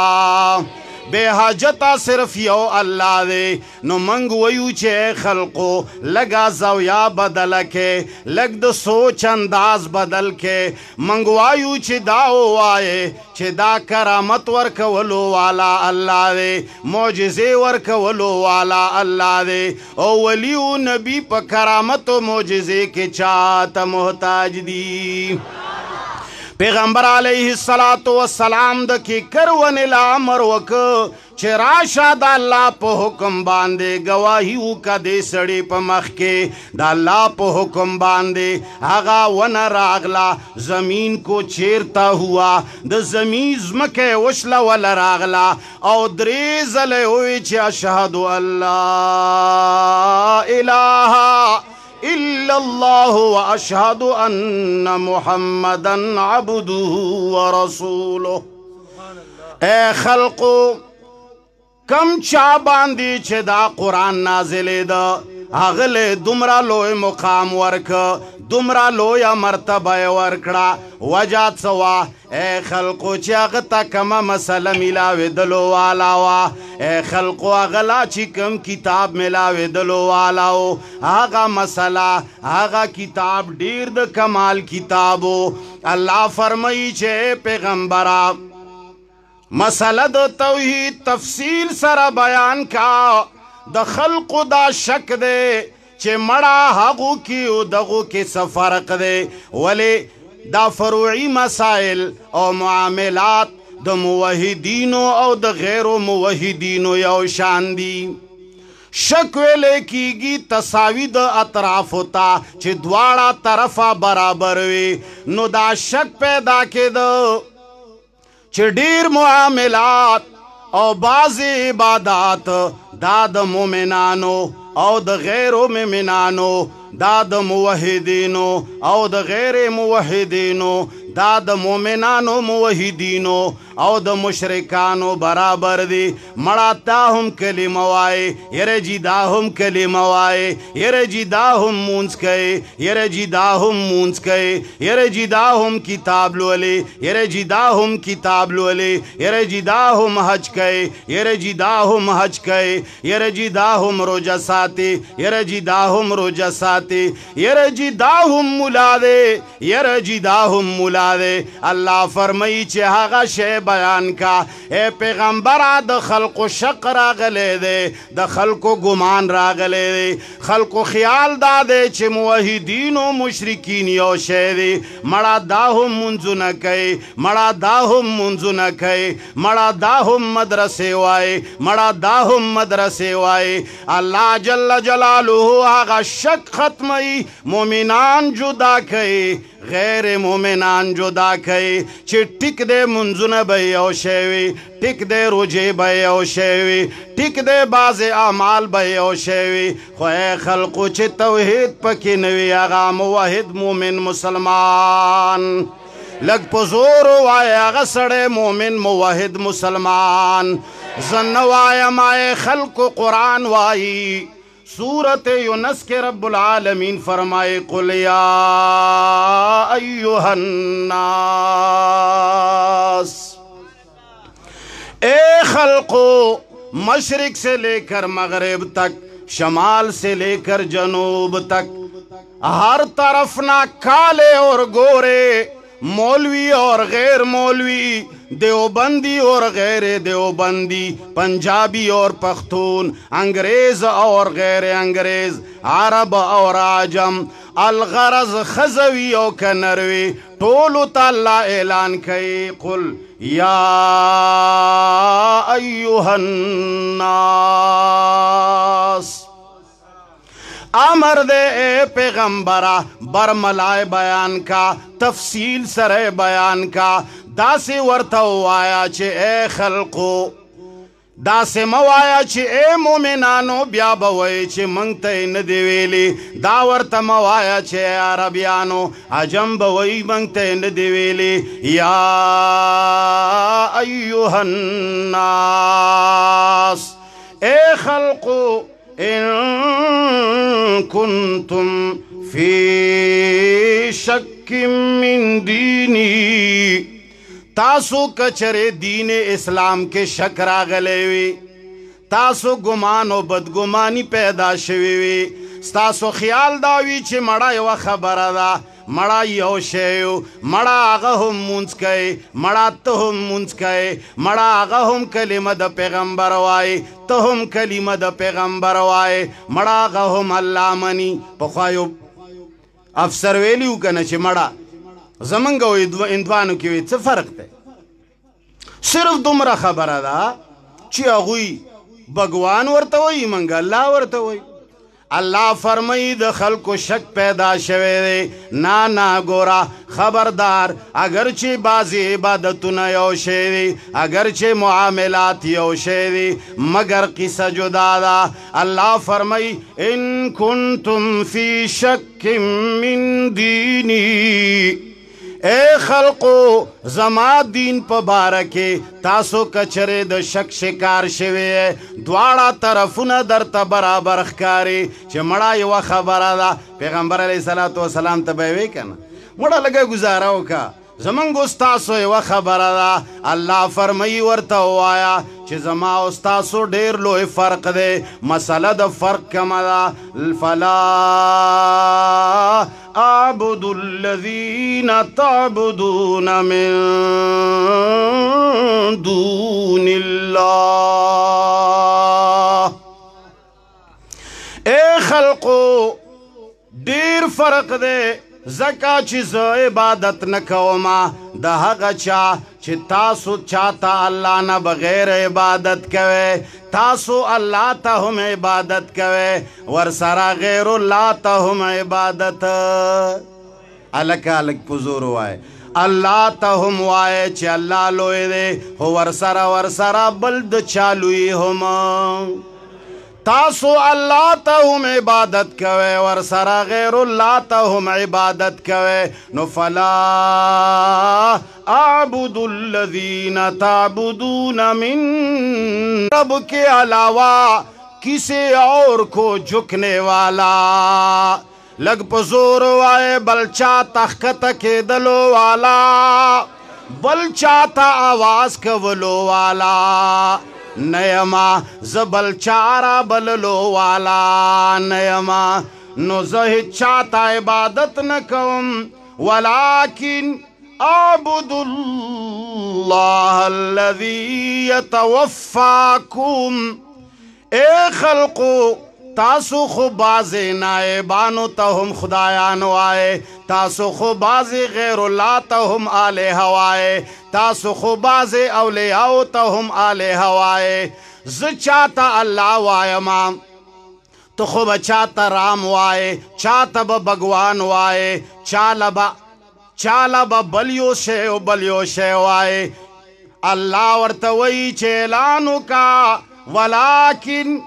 بے حاجتا صرف یو اللہ دے نو منگ ویو چے خلقو لگا زویا بدل کے لگ دا سوچ انداز بدل کے منگ ویو چے داو آئے چے دا کرامت ورکولو والا اللہ دے معجزے ورکولو والا اللہ دے او ولیو نبی پا کرامت و معجزے کے چاہتا محتاج دی پیغمبر علیہ السلام دا کی کرون الامر وک چه راشا دا اللہ پا حکم باندے گواہیو کا دے سڑی پا مخ کے دا اللہ پا حکم باندے آغا ون راغلا زمین کو چیرتا ہوا دا زمین زمکے وشلا والا راغلا او دریز لے ہوئی چه اشہدو اللہ الہ الا اللہ و اشہد ان محمدن عبدہ و رسولہ اے خلقو کم چا باندی چه دا قرآن نازلے دا اغلے دمرا لوی مقام ورک دمرا لوی مرتبہ ورکڑا وجات سوا اے خلقو چی اغتا کم مسئلہ ملاوی دلو والاوا اے خلقو اغلا چی کم کتاب ملاوی دلو والاو آغا مسئلہ آغا کتاب دیر دا کمال کتابو اللہ فرمائی چے پیغمبرہ مسئلہ دا توحید تفصیل سر بیان کا دا خلق دا شک دے چے مڑا حقو کیو دغو کے سفرق دے ولی دا فروعی مسائل او معاملات دا موحدینو او دا غیر موحدینو یو شان دی شک ویلے کی گی تساوی دا اطراف ہوتا چے دوارا طرفا برابر وی نو دا شک پیدا کے دا چه دیر معاملات او بعض عبادات دا دا مومنانو او دا غیر مومنانو دا دا موحدینو او دا غیر موحدینو دا دا مومنانو موحدینو او دا مشرکانو برابر دی مڑا تاہم کلمہ وائے یر جی داہم کلمہ وائے یر جی داہم مونس کئے یر جی داہم مونس کئے یر جی داہم کتاب لولے یر جی داہم کتاب لولے یر جی داہم حج کئے یر جی داہم حج کئے یر جی داہم روجہ ساتے یر جی داہم روجہ ساتے یر جی داہم ملا دے یر جی داہم ملا دے اللہ فرمائی چے آغا شے بیان کا اے پیغمبرہ دا خلق و شک راغلے دے دا خلق و گمان راغلے دے خلق و خیال دا دے چے موحدین و مشرکین یو شے دے مڑا داہم منزو نہ کئے مڑا داہم منزو نہ کئے مڑا داہم مدرسے وائے مڑا داہم مدرسے وائے اللہ جل جلالہ آغا شک ختمی مومنان جدا کئے غیر مومنان جدا کئے چے ٹک دے منزن بے او شیوی ٹک دے روجے بے او شیوی ٹک دے باز اعمال بے او شیوی خوئے خلقو چے توحید پکی نوی آغا موحد مومن مسلمان لگ پزور وائے غسڑ مومن موحد مسلمان زن وائے مائے خلق قرآن وائی سورت یونس کے رب العالمین فرمائے قل یا ایہا الناس اے خلقو مشرق سے لے کر مغرب تک شمال سے لے کر جنوب تک ہر طرف نہ کالے اور گورے مولوی اور غیر مولوی دیوبندی اور غیر دیوبندی پنجابی اور پختون انگریز اور غیر انگریز عرب اور عجم الغرض خزوی اور کنروی طولو تعالی اعلان کئی قل یا ایوہ الناس امر دے اے پیغمبرہ برملائے بیان کا تفصیل سرے بیان کا دا سے ورتو آیا چھے اے خلقو دا سے موایا چھے اے مومنانو بیا بوئی چھے منگتے ندیویلی دا ورت موایا چھے اے عربیانو عجم بوئی منگتے ندیویلی یا ایوہ الناس اے خلقو ان کنتم فی شک من دینی تاسو کچرے دین اسلام کے شک راغلے تاسو گمان و بدگمانی پیدا شوی وی ستاسو خیال داوی چھ مڑا یو خبر دا مڑا یو شیو مڑا آغا ہم منز کئے مڑا تہم منز کئے مڑا آغا ہم کلمہ دا پیغمبر وائے تہم کلمہ دا پیغمبر وائے مڑا آغا ہم اللہ منی پخوایو افسر ویلیو کنا چھ مڑا زمنگو اندوانو کیوئی چھ فرق تے صرف دمرا خبر دا چی اغوی بگوان ورتوئی منگا اللہ ورتوئی اللہ فرمائی د خلق و شک پیدا شوے دے نا گورا خبردار اگرچہ بازی عبادتنا یو شیدی اگرچہ معاملات یو شیدی مگر قصہ جدا دا اللہ فرمائی ان کنتم فی شک من دینی اے خلقو زما دین پا بارکے تاسو کچرے د شک شکار شوے دوارا طرفونا در تا برابر اخکاری چھ مڑا یو خبر دا پیغمبر علیہ السلام تبایوے کنا مڑا لگا گزاراو کا زمانگو استاسو یو خبر دا اللہ فرمائی ورطا ہوایا چھ زما استاسو دیر لوئی فرق دے مسئلہ دا فرق کم دا فلا اعبد الذین تعبدون من دون اللہ اے خلقو دیر فرق دے زکا چیز عبادت نکوما دا حقا چا چی تاسو چاہتا اللہ نا بغیر عبادت کوئے تاسو اللہ تا ہم عبادت کوئے ورسرا غیر اللہ تا ہم عبادت الگ پزور وائے اللہ تا ہم وائے چی اللہ لوئے دے ورسرا بلد چالوئی ہم تاسو اللہ تا ہم عبادت کوئے ورسرا غیر اللہ تا ہم عبادت کوئے نو فلا اعبد الذین تعبدون من رب کے علاوہ کسی اور کو جھکنے والا لگ پزور وائے بلچا تخت کے دلو والا بلچا آواز کولو والا نیما زبل چارا بللو والا نیما نو زہد چاہتا عبادت نکم ولیکن اعبد اللہ الذی یتوفاکم اے خلقو تاسو خو بازی نائبانو تاہم خدایانو آئے تاسو خو بازی غیر اللہ تاہم آلہ آئے تاسو خو بازی اولیاء تاہم آلہ آئے زچاہتا اللہ وائے مام تو خو بچاہتا رام وائے چاہتا بگوان وائے چالا با بلیو شے وائے اللہ ورتوئی چیلانو کا ولیکن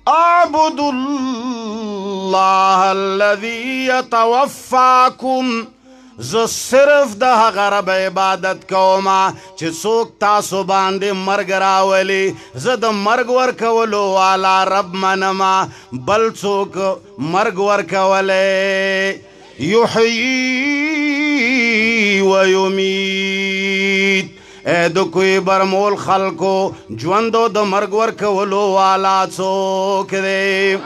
اعبد اللہ الذی یتوفاکم ز صرف د هغه رب عبادت کوما چې څوک تاسو باندې مرګ راولي زه د مرګ ورکولو والا رب منما بل څوک مرګ ورکولی یحیی و یمیت اے د کوی برمول خلکو ژوندو د مرګ ورکولو والا څوک دی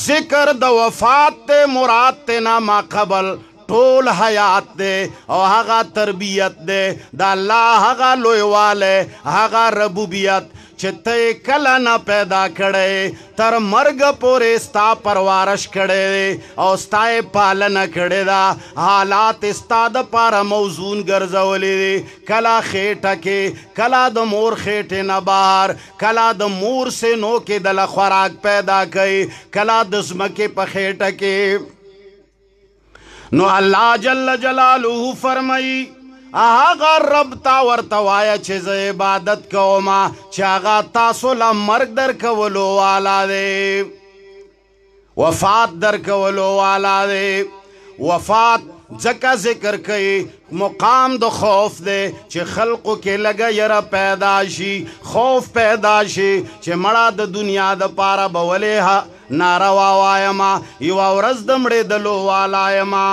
ذکر د وفات تے مراد تے ناما قبل ټول حیات دے او هغه تربیت دے دا الله هغه لویواله هغه ربوبیت چې ته کله نه پیدا کړی تر مرګ پورې ستا پرورش کړی او ستا پالنه کړې ده حالات ستا دپاره موزون ګرځولي دي کله خېټه کې کله د مور خېټې نه بهر کله د مور سینو کې دله خوراک پیدا کوي کله د ځمکې په خېټه کې نو الله جل جلاله فرمایي هغه رب تا ورته وایه چې زه عبادت کومه چې هغه تاسو له مرګ درکولو والا دی وفات درکولو والا دی وفات ځکه ذکر کوي مقام د خوف دی چې خلقو کې لږه یره پیدا شي خوف پیدا شي چې مړه د دنیا دپاره به ولې ناروا وایما یوه ورځ د مړېدلو والا یما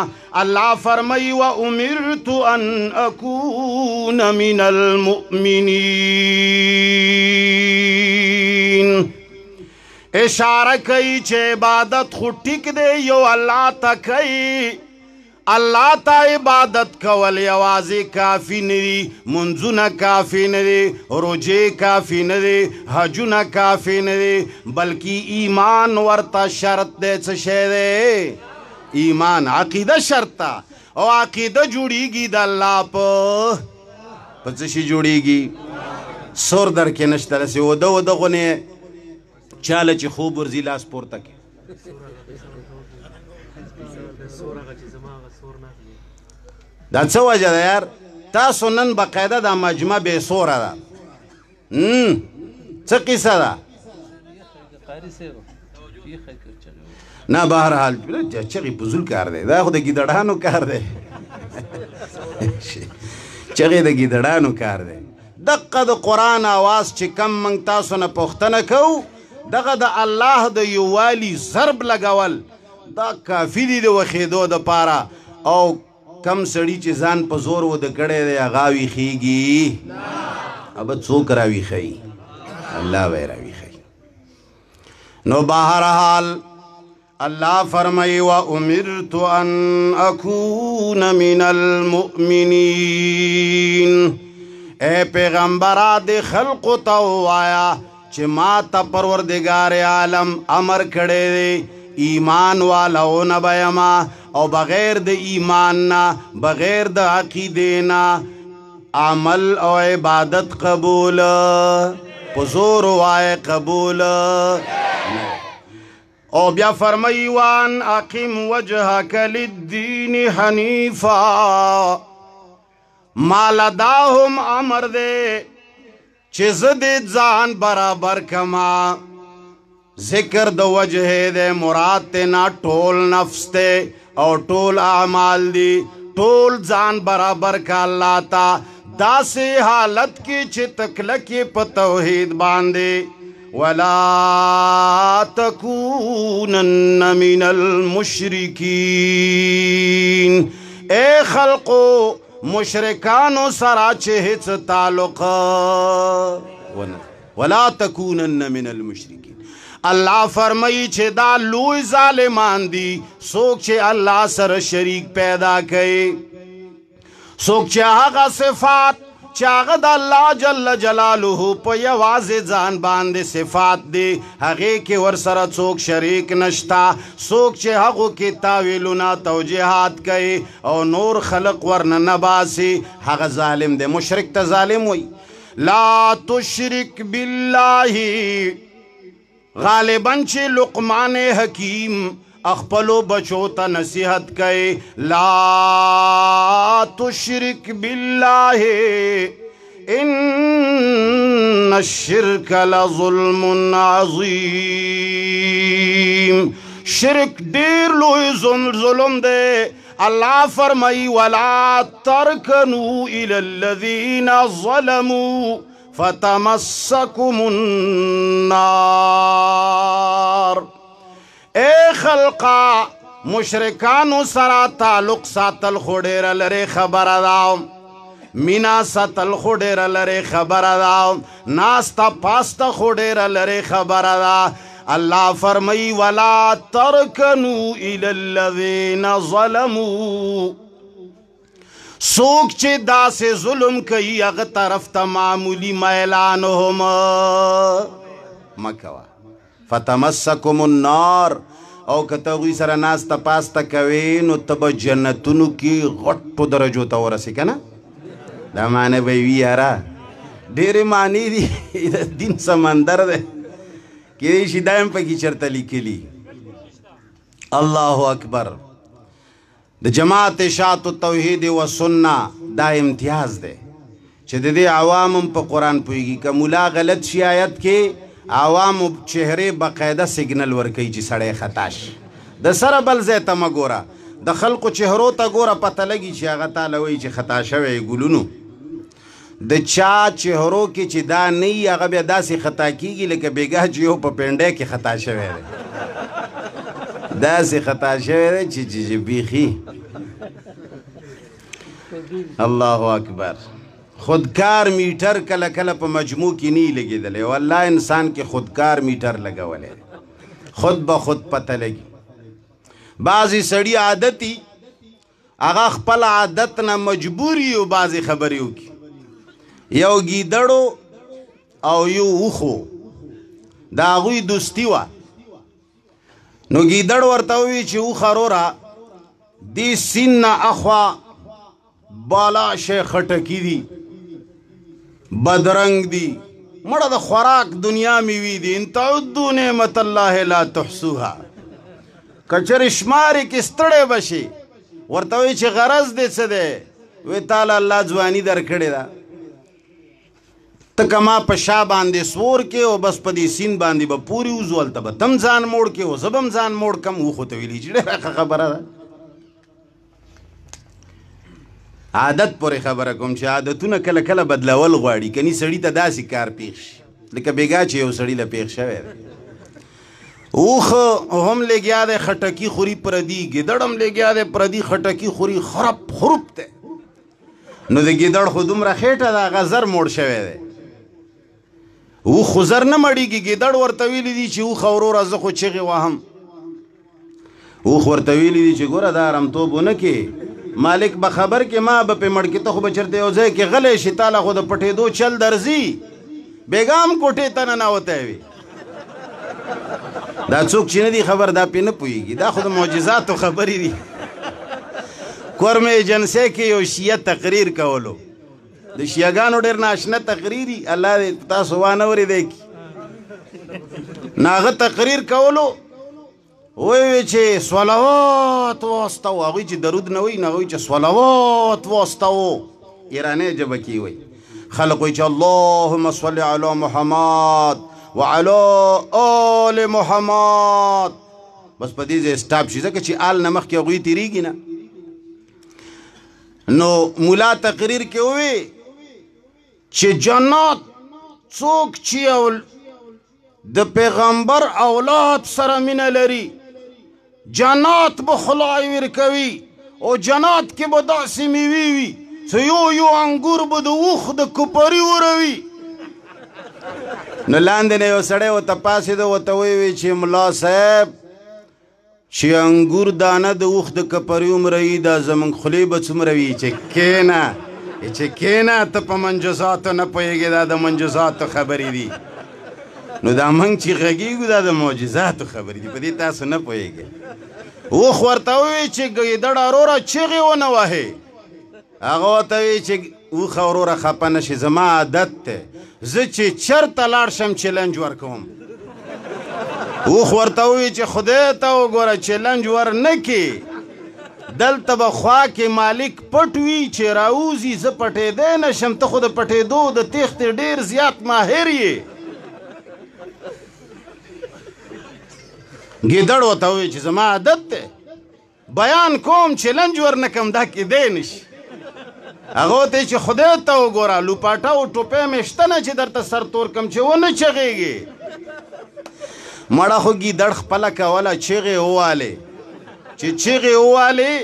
الله فرمایي وامرت ان اکون من المؤمنین اشاره کوي چې عبادت خو ټیک دی یو الله ته کوي الله ته عبادت کول یوازې کافي نه دي منځونه کافي نه دي روژې کافي نه دي حجونه کافي نه دي بلکې ایمان ورته شرط دی څه شی دی ایمان عقیده شرط ده او عقیده جوړیږي د الله په څه شي جوړیږي سور در کې نشته رسې وده وده غونې چاله چې خوب ورځي لاس پورته کې دا څه وجه ده یار تاسو نن باقاعده دا مجمع بې سوره ده څه قصه ده نه بهرحال چغې فضول کار دی دا خو د ګیدړانو کار دی چغې د ګیدړانو کار دی دقه د قرآن آواز چې کم موږ تاسو نه پوښتنه کوو دغه د الله د یووالي ضرب لګول دا کافي دي د وښېدو دپاره او کم سړي چې ځان په زور وده کړی دی هغه ویښېږي ابه څوک راویښوي الله به یې راویښوي نو بهرحال الله فرمایي وامرت ان اکون من المؤمنین اے پیغمبره د خلقو ته ووایه چې ما ته پروردګار عالم امر کړی دی ایمان والونه به یما او بغیر د ایمان نه بغیر د عقیدې نه عمل او عبادت قبول په زور وایه قبول او بیا فرمایي وان اقم وجهک للدین حنیفا ما لداهم امر دی چې زه د ځان برابر کما ذکر د وجه دے مراد تینا ټول نفس تے او ټول اعمال دی ټول ځان برابر کا اللہ تا داسې حالت کی چې تکلکی په توحید باندې ولا تکونن من المشرکین اے خلقو مشرکانو سره چې هیڅ تعلق ولا تکونن من المشرکین الله فرمایي چې دا لوی ظالمان دي څوک چې الله سره شریک پیدا کوي څوک چې هغه صفات چې هغه د الله جل جلاله په یوازې ځان باندې صفات دي هغې کې ورسره څوک شریک نشته څوک چې هغو کې تاویلونه توجیهات کوي او نور خلق ورنه نه باسي هغه ظالم دی مشرک ته ظالم وي لا تشرک بالله غالباً چې لقمان حکیم اخپلو بچو تا نصیحت کئے لا تشرک باللہ ان الشرک لظلم عظیم شرک دیر لوی ظلم دے اللہ فرمائی ولا ترکنوا الی الذین ظلموا فتمسکم النار. اے خلقا مشرکانو سرا تعلق ساتل خو ډیر لري خبره ده، مینا ساتل خو ډیر لري خبره ده، ناستا پاستا خو ډیر لري خبره ده. اللہ فرمائی ولا ترکنوا الی الذین ظلموا، سوک چے دا سے ظلم کئی اغ طرف تا معمولی میلانہم مکوا فتمسکم النار. او کتاوی سر ناستا پاستا کوین و تب جنتونو کی غٹو درجو تا ورسی کنا دا معنی بیوی یارا دیر معنی دی دین سمندر دے کہ شدائم پا کی چرتا لکلی. اللہ اکبر. دا جماعت اشاعت التوحید و سنہ دا امتیاز دے چھ دے عوامم پا قرآن پوئیگی کہ مولا غلط شی آیت کے عوام چہرے باقاعدہ سگنل ورکی چی سڑے خطاش دا سر بل زیتا مگورا دا خلق چہرو تا گورا پتہ لگی چی آغا تالوی چی خطا شوی گلونو دا چا چہرو کی چی دا نئی آغا بیا دا سی خطا کی گی لیکن بیگاہ چی ہو پا پینڈے کی خطا شوی دے دا سی خطا شوی دے چی بیخی. اللہ اکبر. خودکار میٹر کلا کلا پا مجموع کی نہیں لگی دلے واللہ انسان کے خودکار میٹر لگا والے خود بخود پتہ لگی. بعضی سڑی عادتی اغا خپل عادتنا مجبوری و بعضی خبریو کی یو گیدڑو او یو اوخو دا اغوی دوستی وا نو گیدڑ ورتاوی چی اوخا رو را دی سین نا اخوا بالا شے خٹکی دی بدرنگ دی مڑا دا خوراک دنیا میوی دی ان تعدو نعمت اللہ لا تحسوها کچر اشماری کستڑے بشی ورتاوی چی غرض دے سدے وی تالا اللہ جوانی در کھڑے دا تکما پشا باندے سور کے و بس پدی سین باندی با پوری اوزوال تا با تم زان موڑ کے و زبم زان موڑ کم او خوتویلی چی دے خبر دا عادت پوری خبر کم چی عادتو نا کل کل بدلول غواری کنی سڑی تا دا سی کار پیخش لیکن بیگا چی یو سڑی لپیخ شوی دا اوخ ہم لے گیا دے خٹکی خوری پردی گدڑم لے گیا دے پردی خٹکی خوری خرپ خرپ تے نو دے گدڑ خودم را خیٹا دا غزر موڑ شوی دے او خزر نمڑی گی گدڑ ورطویلی دی چی او خورو رازخو چیغی واہم او خورطویلی دی چی گورا دارم تو بو نکی مالک بخبر کے ماں بپی مڑکی تو خو بچرتے ہو زے کہ غلے شتالا خود پٹے دو چل درزی بیگام کوٹے تننا ہوتا ہے دا چوک چی ندی خبر دا پی نپوئی گی دا خود معجزات و خبری دی کورم ایجنسے کے یو شیعہ تقریر کولو دا شیعگانو دیر ناشنا تقریری اللہ دے تاسو وانوری دیکی ناغ تقریر کولو وی چه صلوات واسطاو اگوی چه درود نوی ناغوی چه صلوات واسطاو ایرانه جبکی وی خلقوی چه اللهم صلی علی محمد وعلى آل محمد بس پا دیزه اسٹاپ شیزه که چی آل نمخ که اگوی تیریگی نا نو مولا تقریر که ہوئی چه جنات چوک چی اول د پیغمبر اولاد سره مینه لري جنات به خلای ورکوي او جنات کې به داسې میوې وي چې یو انګور به د اوښ د کوپري وروي نو لاندې نه یو سړی ورته پاڅېده ورته ویې چې ملا صاحب چې انګور دانه د اوښ د کوپري ومروي دا زموږ خولې به څومره وي چې کښېنه چې کښېنه ته په منجزاتو نه پوهېږې دا د منجزاتو خبرې دي نو دا منگ چی غگیگو دا معجزاتو خبری دی پا دی تاسو نپوئے گے اوخ ورطاوی چی گیدر ارورا چیغی و نواہی آگا ورطاوی چی اوخ ارورا خپا نشی زما عادت تے زچی چر تلارشم چلنج ورکوم اوخ ورطاوی چی خودیتاو گورا چلنج ور نکی دل تبا خواہ کے مالک پٹوی چی راوزی ز پٹے دے نشم تا خود پٹے دو دا تیخت دیر زیاد ماہریے گیدڑ ہوتا ہوئی چیز ما عادت تے بیان کوم چیلنج ورنکم دا کیدی نشي. هغه ته چې خدای ته وګوره لوپاټه او ټوپۍ مې شته نه چې درته سر تور کم چې ونه چغېږي. مړه خو ګیدړ خپله کوله چغې ووالې چې چغې ووالې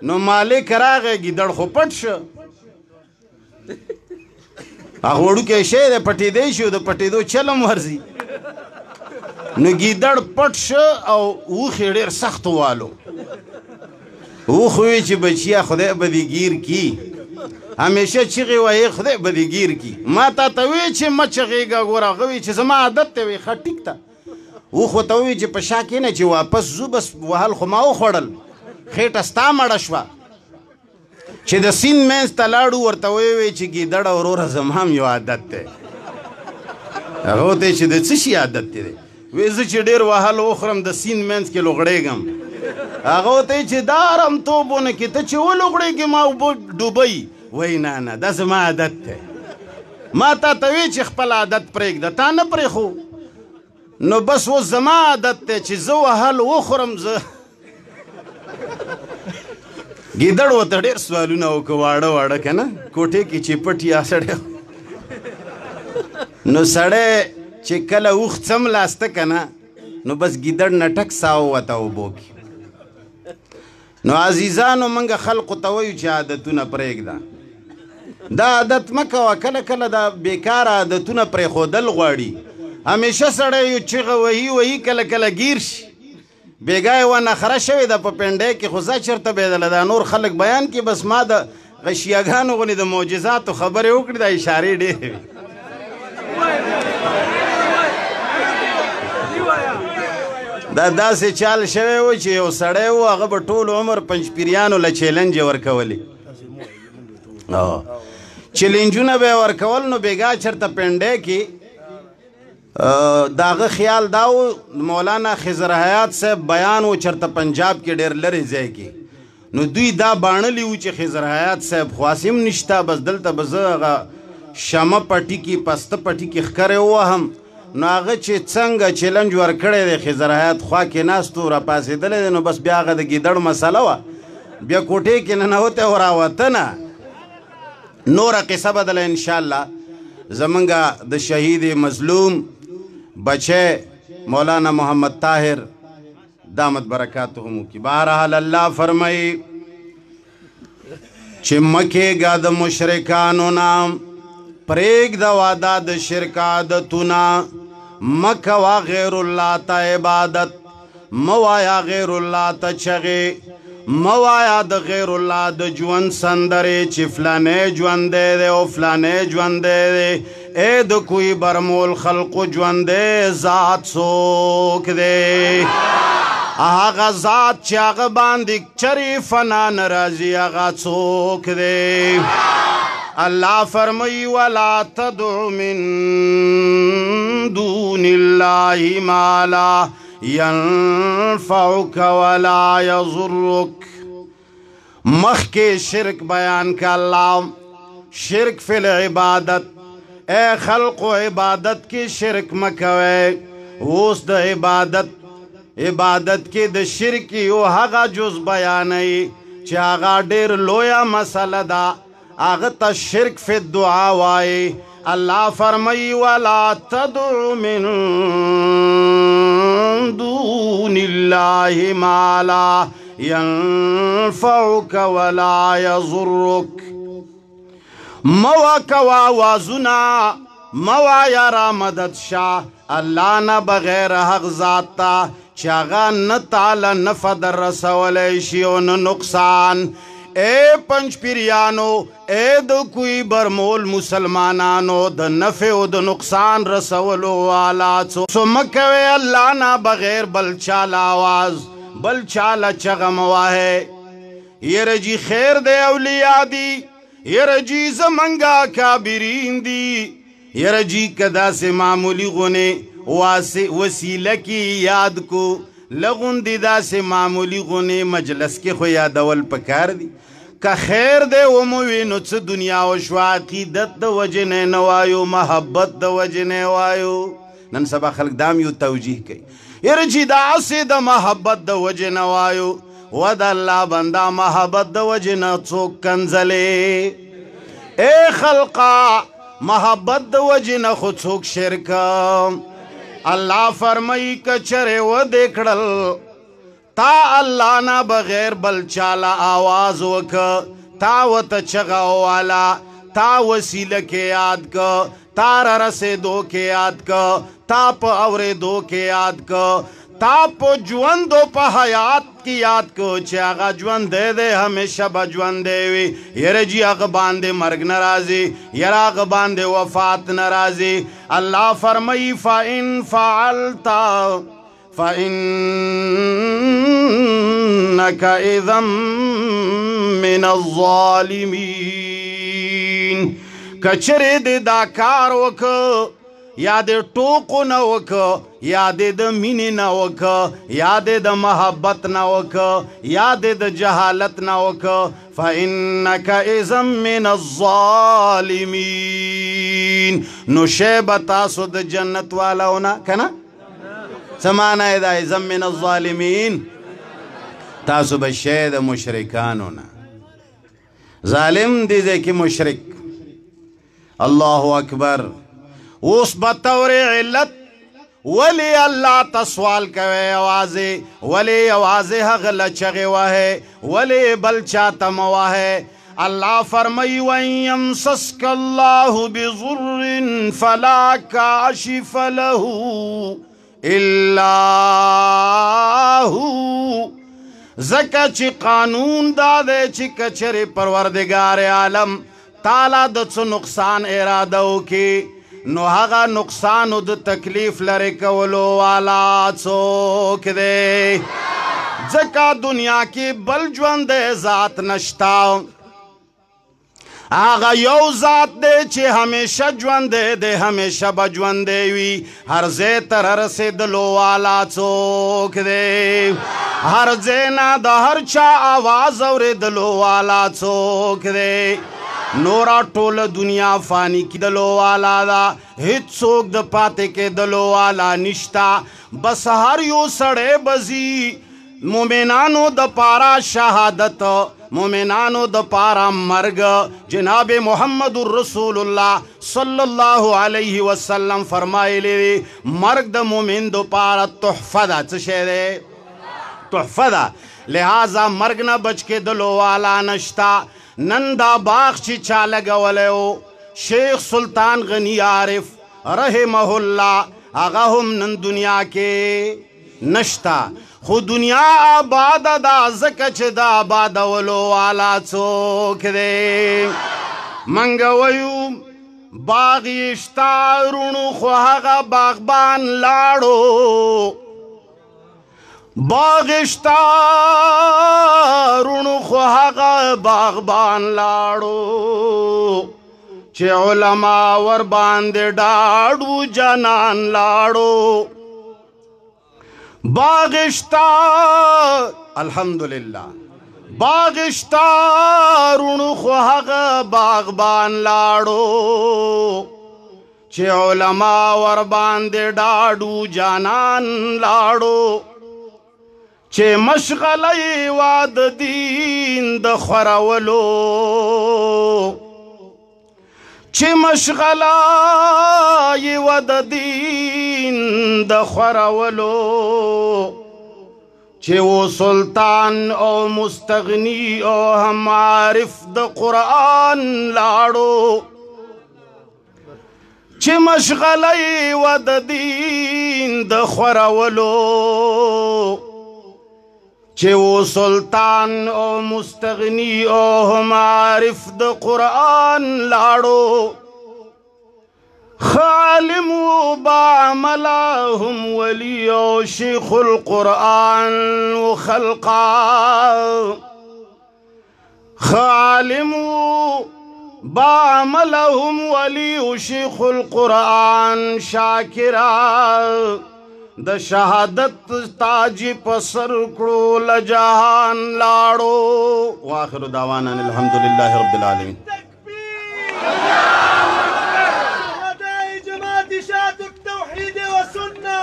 نو مالک راغی ګیدړ خو پټ شه. هغه وړوکی شی دی پټېدی شي او د پټېدو چلم ورځي. نو ګیدړ پټ شه او اوښ یې ډېر سخت والو. اوښ ووی چې بچیا خدای به دې ګیر کي همیشه چغې وایې خدای به دې ګیر کي. ما تا ته وی چې مه چغېږه ګوره هغه وی چې زما عادت دی وی ښه ټیک ته. اوښ ورته ووی چې په شا کښېنه چې واپس ځو بس وهل خو ما وخوړل خېټه ستا مړه شوه. چې د سیند منځ ته لاړو ورته ویې چې ګیدړه وروره زما هم یو عادت دی. هغه ورته چې د څه شي عادت دی؟ وی زه چې ډېر وهل وخورم د سیند منځ کې لوغړېږم. هغه ورته چې دا ارمتوبونه کې ته چې ولوغړېږې ما اوبه ډوبوي. وایي نه نه دا زما عادت دی. ما تا ته وی چې خپل عادت پرېږده تا نه پرېښو نو بس اوس زما عادت دی چې زه وهل وخورم. زه ګیدړ ورته ډېر سوالونه وکړه واړه واړه که نه کوټې کې چې پټ یا سړی نو سړی چې کله اوښ څملاسته که نه نو بس ګیدړ نه ټک ساه ووته اوبو کې. نو عزیزانو موږ خلقو ته وایو چې عادتونه پرېږده. دا عادت مه کوه کله کله دا بېکاره عادتونه پرېښودل غواړي. همیشه سړی یو چغه وهي کله کله ګیر شي. بیګا یوه نخره شوې ده په پنډۍ کې خو ځه چېرته بېدله دا نور خلک بیان کړي. بس ما د غشیګانو غوندې د معجزاتو خبرې وکړې دا اشارې ډېرې وي. دا داسې چال شوی و چې یو سړی و هغه به ټول عمر پنجپیریانو له چیلنجې ورکولې. چیلنجونه به یې ورکول نو بیګا چېرته پنډۍ کې د هغه خیال دا و مولانا خضر حیات صاحب بیان و چېرته پنجاب کې ډېر لرې ځای کې. نو دوی دا باڼلي وو چې خضر حیات صاحب خو هسې هم نشته بس دلته به زه هغه شمه پټي کې پسته پټي کې ښکرې ووهم. نو هغه چې څنګه چیلنج ورکړی دی خضر حیات خوا کې ناست و راپاڅېدلی دی نو بس بیا هغه د ګیدړ مسله وه. بیا کوټې کې ننوتی او راوتنه. نوره قصه به دله انشاءالله زمونږ د شهید مظلوم بچے مولانا محمد طاہر دامت برکاتہم کی. بہرحال اللہ فرمائی چھ مکے گا دا مشرکانو نام پریگ دا وعدہ دا شرک عادتونا مکوا غیر اللہ تا عبادت موایا غیر اللہ تا چغے موایا دا غیر اللہ دا جوان سندرے چھ فلانے جوان دے دے او فلانے جوان دے دے. اے دو کوئی برمول خلق جوان دے ذات سوک دے آغا ذات چاغ باندک چری فنا نرازی آغا سوک دے. اللہ فرمائی وَلَا تَدْعُ مِن دُونِ اللَّهِ مَا لَا يَنفَعُكَ وَلَا يَضُرُّكَ. مخ کے شرک بیان کا اللہ شرک فی العبادت. اے خلق و عبادت کی شرک مکوے اوس د عبادت کی د شرکی او هغه جز بیانای چې هغه ډیر لویا مسله ده هغه ته شرک فی الدعا وای. الله فرمای ولا تدع من دون الله ما لا ينفعك ولا يضرك. موا کوا وازنا موا یارا مدد شاہ اللہ نہ بغیر حق ذاتا چاگا نہ تعالی نفع در رسولیشی و نہ نقصان. اے پنچ پیریانو اے دو کوئی برمول مسلمانانو د نفع و د نقصان رسولو والاتو سو مکوے اللہ نہ بغیر بل چالا آواز بل چالا چغم واہے. یہ رجی خیر دے اولیاء دی یرجی زمنگا کابرین دی یرجی کدا سے معمولی غنے وسیلہ کی یاد کو لغن دی دا سے معمولی غنے مجلس کے خو یادول پکار دی. کا خیر دے وموی نچ دنیا و شواقیدت دا وجنے نوایو محبت دا وجنے وایو. نن سبا خلق دام یو توجیح کئی یرجی دا سے دا محبت دا وجنے وایو و د الله بندا محبت د وجې نه څوک کنځلې ای خلقا محبت د وجې نه خو څوک شرک الله فرمایي که چرې ودې کړل تا الله نه بغیر بل چاله آواز وکړه تا ورته چغه وواله تا وسیله کې یاد که تا را رسېدو کې یاد که تا په اورېدو کې یاد که تا په ژوندو په حیات کې یاد کو چې هغه ژوندی دی همیشه به ژوندی وي یره جي هغه باندې مرګ نه راځي یره هغه باندې وفات نه راځي الله فرمایي فإن فعلت فإنك إذا من الظالمين کچرې دې دا کار وکړه یا دې ټوکو نه وکړه یا دې د مینې نه وکړه یا دې د محبت نه وکړه یا دې د جهالت نه وکړه فإنك إذا من الظالمين نو شی به تاسو د جنت والاونه که نه څه معنی دا إذا من الظالمین تاسو به شی د مشرکانو نه ظالم دې ځای کې مشرک الله اکبر اوس بطور علت ولی الله تسوال کوي اوازه ولی اوازه هغه لچغه واه ولی بل چاته مواه الله فرمای و يمسسك الله بضر فلا كاشف له الا هو زکه چې قانون دا دی چې کچره پروردگار عالم تعالی د څه نقصان اراده وکي نو هغه نقصانو د تکلیف لرې کولو والا څوک دی ځکه دنیا کې بل ژوندی ذات نشته هغه یو ذات دی چې همیشه ژوندی دی همیشه به ژوندی وي هر ځای ته رسېدلو والا څوک دی هر ځای نه د هر چا آواز اورېدلو والا څوک دی نورا ټوله دنیا فانی کېدلو والا ده هیڅوک د پاتې کېدلو والا نشته بس هر یو سړی بځي مومنانو د پاره شهادت مومنانو د پاره مرګ جناب محمد رسول الله صلی الله علیه وسلم فرمایلی مرګ د مومن د پاره تحفه ده څه شی دی تحفه ده لہذا مرګ نه بچ کېدلو والا نشته نن دا باغ چې چا لګولی و شیخ سلطان غنی عارف رحمه الله هغه هم نن دنیا کې نشته خو دنیا آباد ده ځکه چې د آبادولو والا څوک دی منګ ویو باغ یې شته روڼو خو هغه باغبان لاړو باغشتا رونو خو هغه باغبان لاړو چې علما ور باندې ډاډو جانان لاړو باغشتا الحمدلله باغشتا رونو خو هغه باغبان لاړو چې علما ور باندې ډاډو جانان لاړو چې مشغله یې وا د دین د خورولو چې مشغله یې وا د دین د خورولو چې و سلطان او مستغنی او هم عارف د قرآن لاړو چې مشغله یې وا د دین د خورولو چې و سلطان او مستغنی او هم عارف د قرآن لاړو خالم و بعملا هم ولی او شیخ القرآن و خلقا خالم و بعملا هم ولی او شیخ القرآن شاکرا د شهادت تاج پسر کړو لجهان لاړو واخر دعوانا الحمدلله رب العالمین شهداء جماعة شاة التوحيد والسنة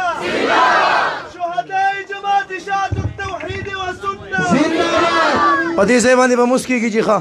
شهداء جماعة شاة التوحيد والسنة په دې ځای باندې به موس کېږي چې ښه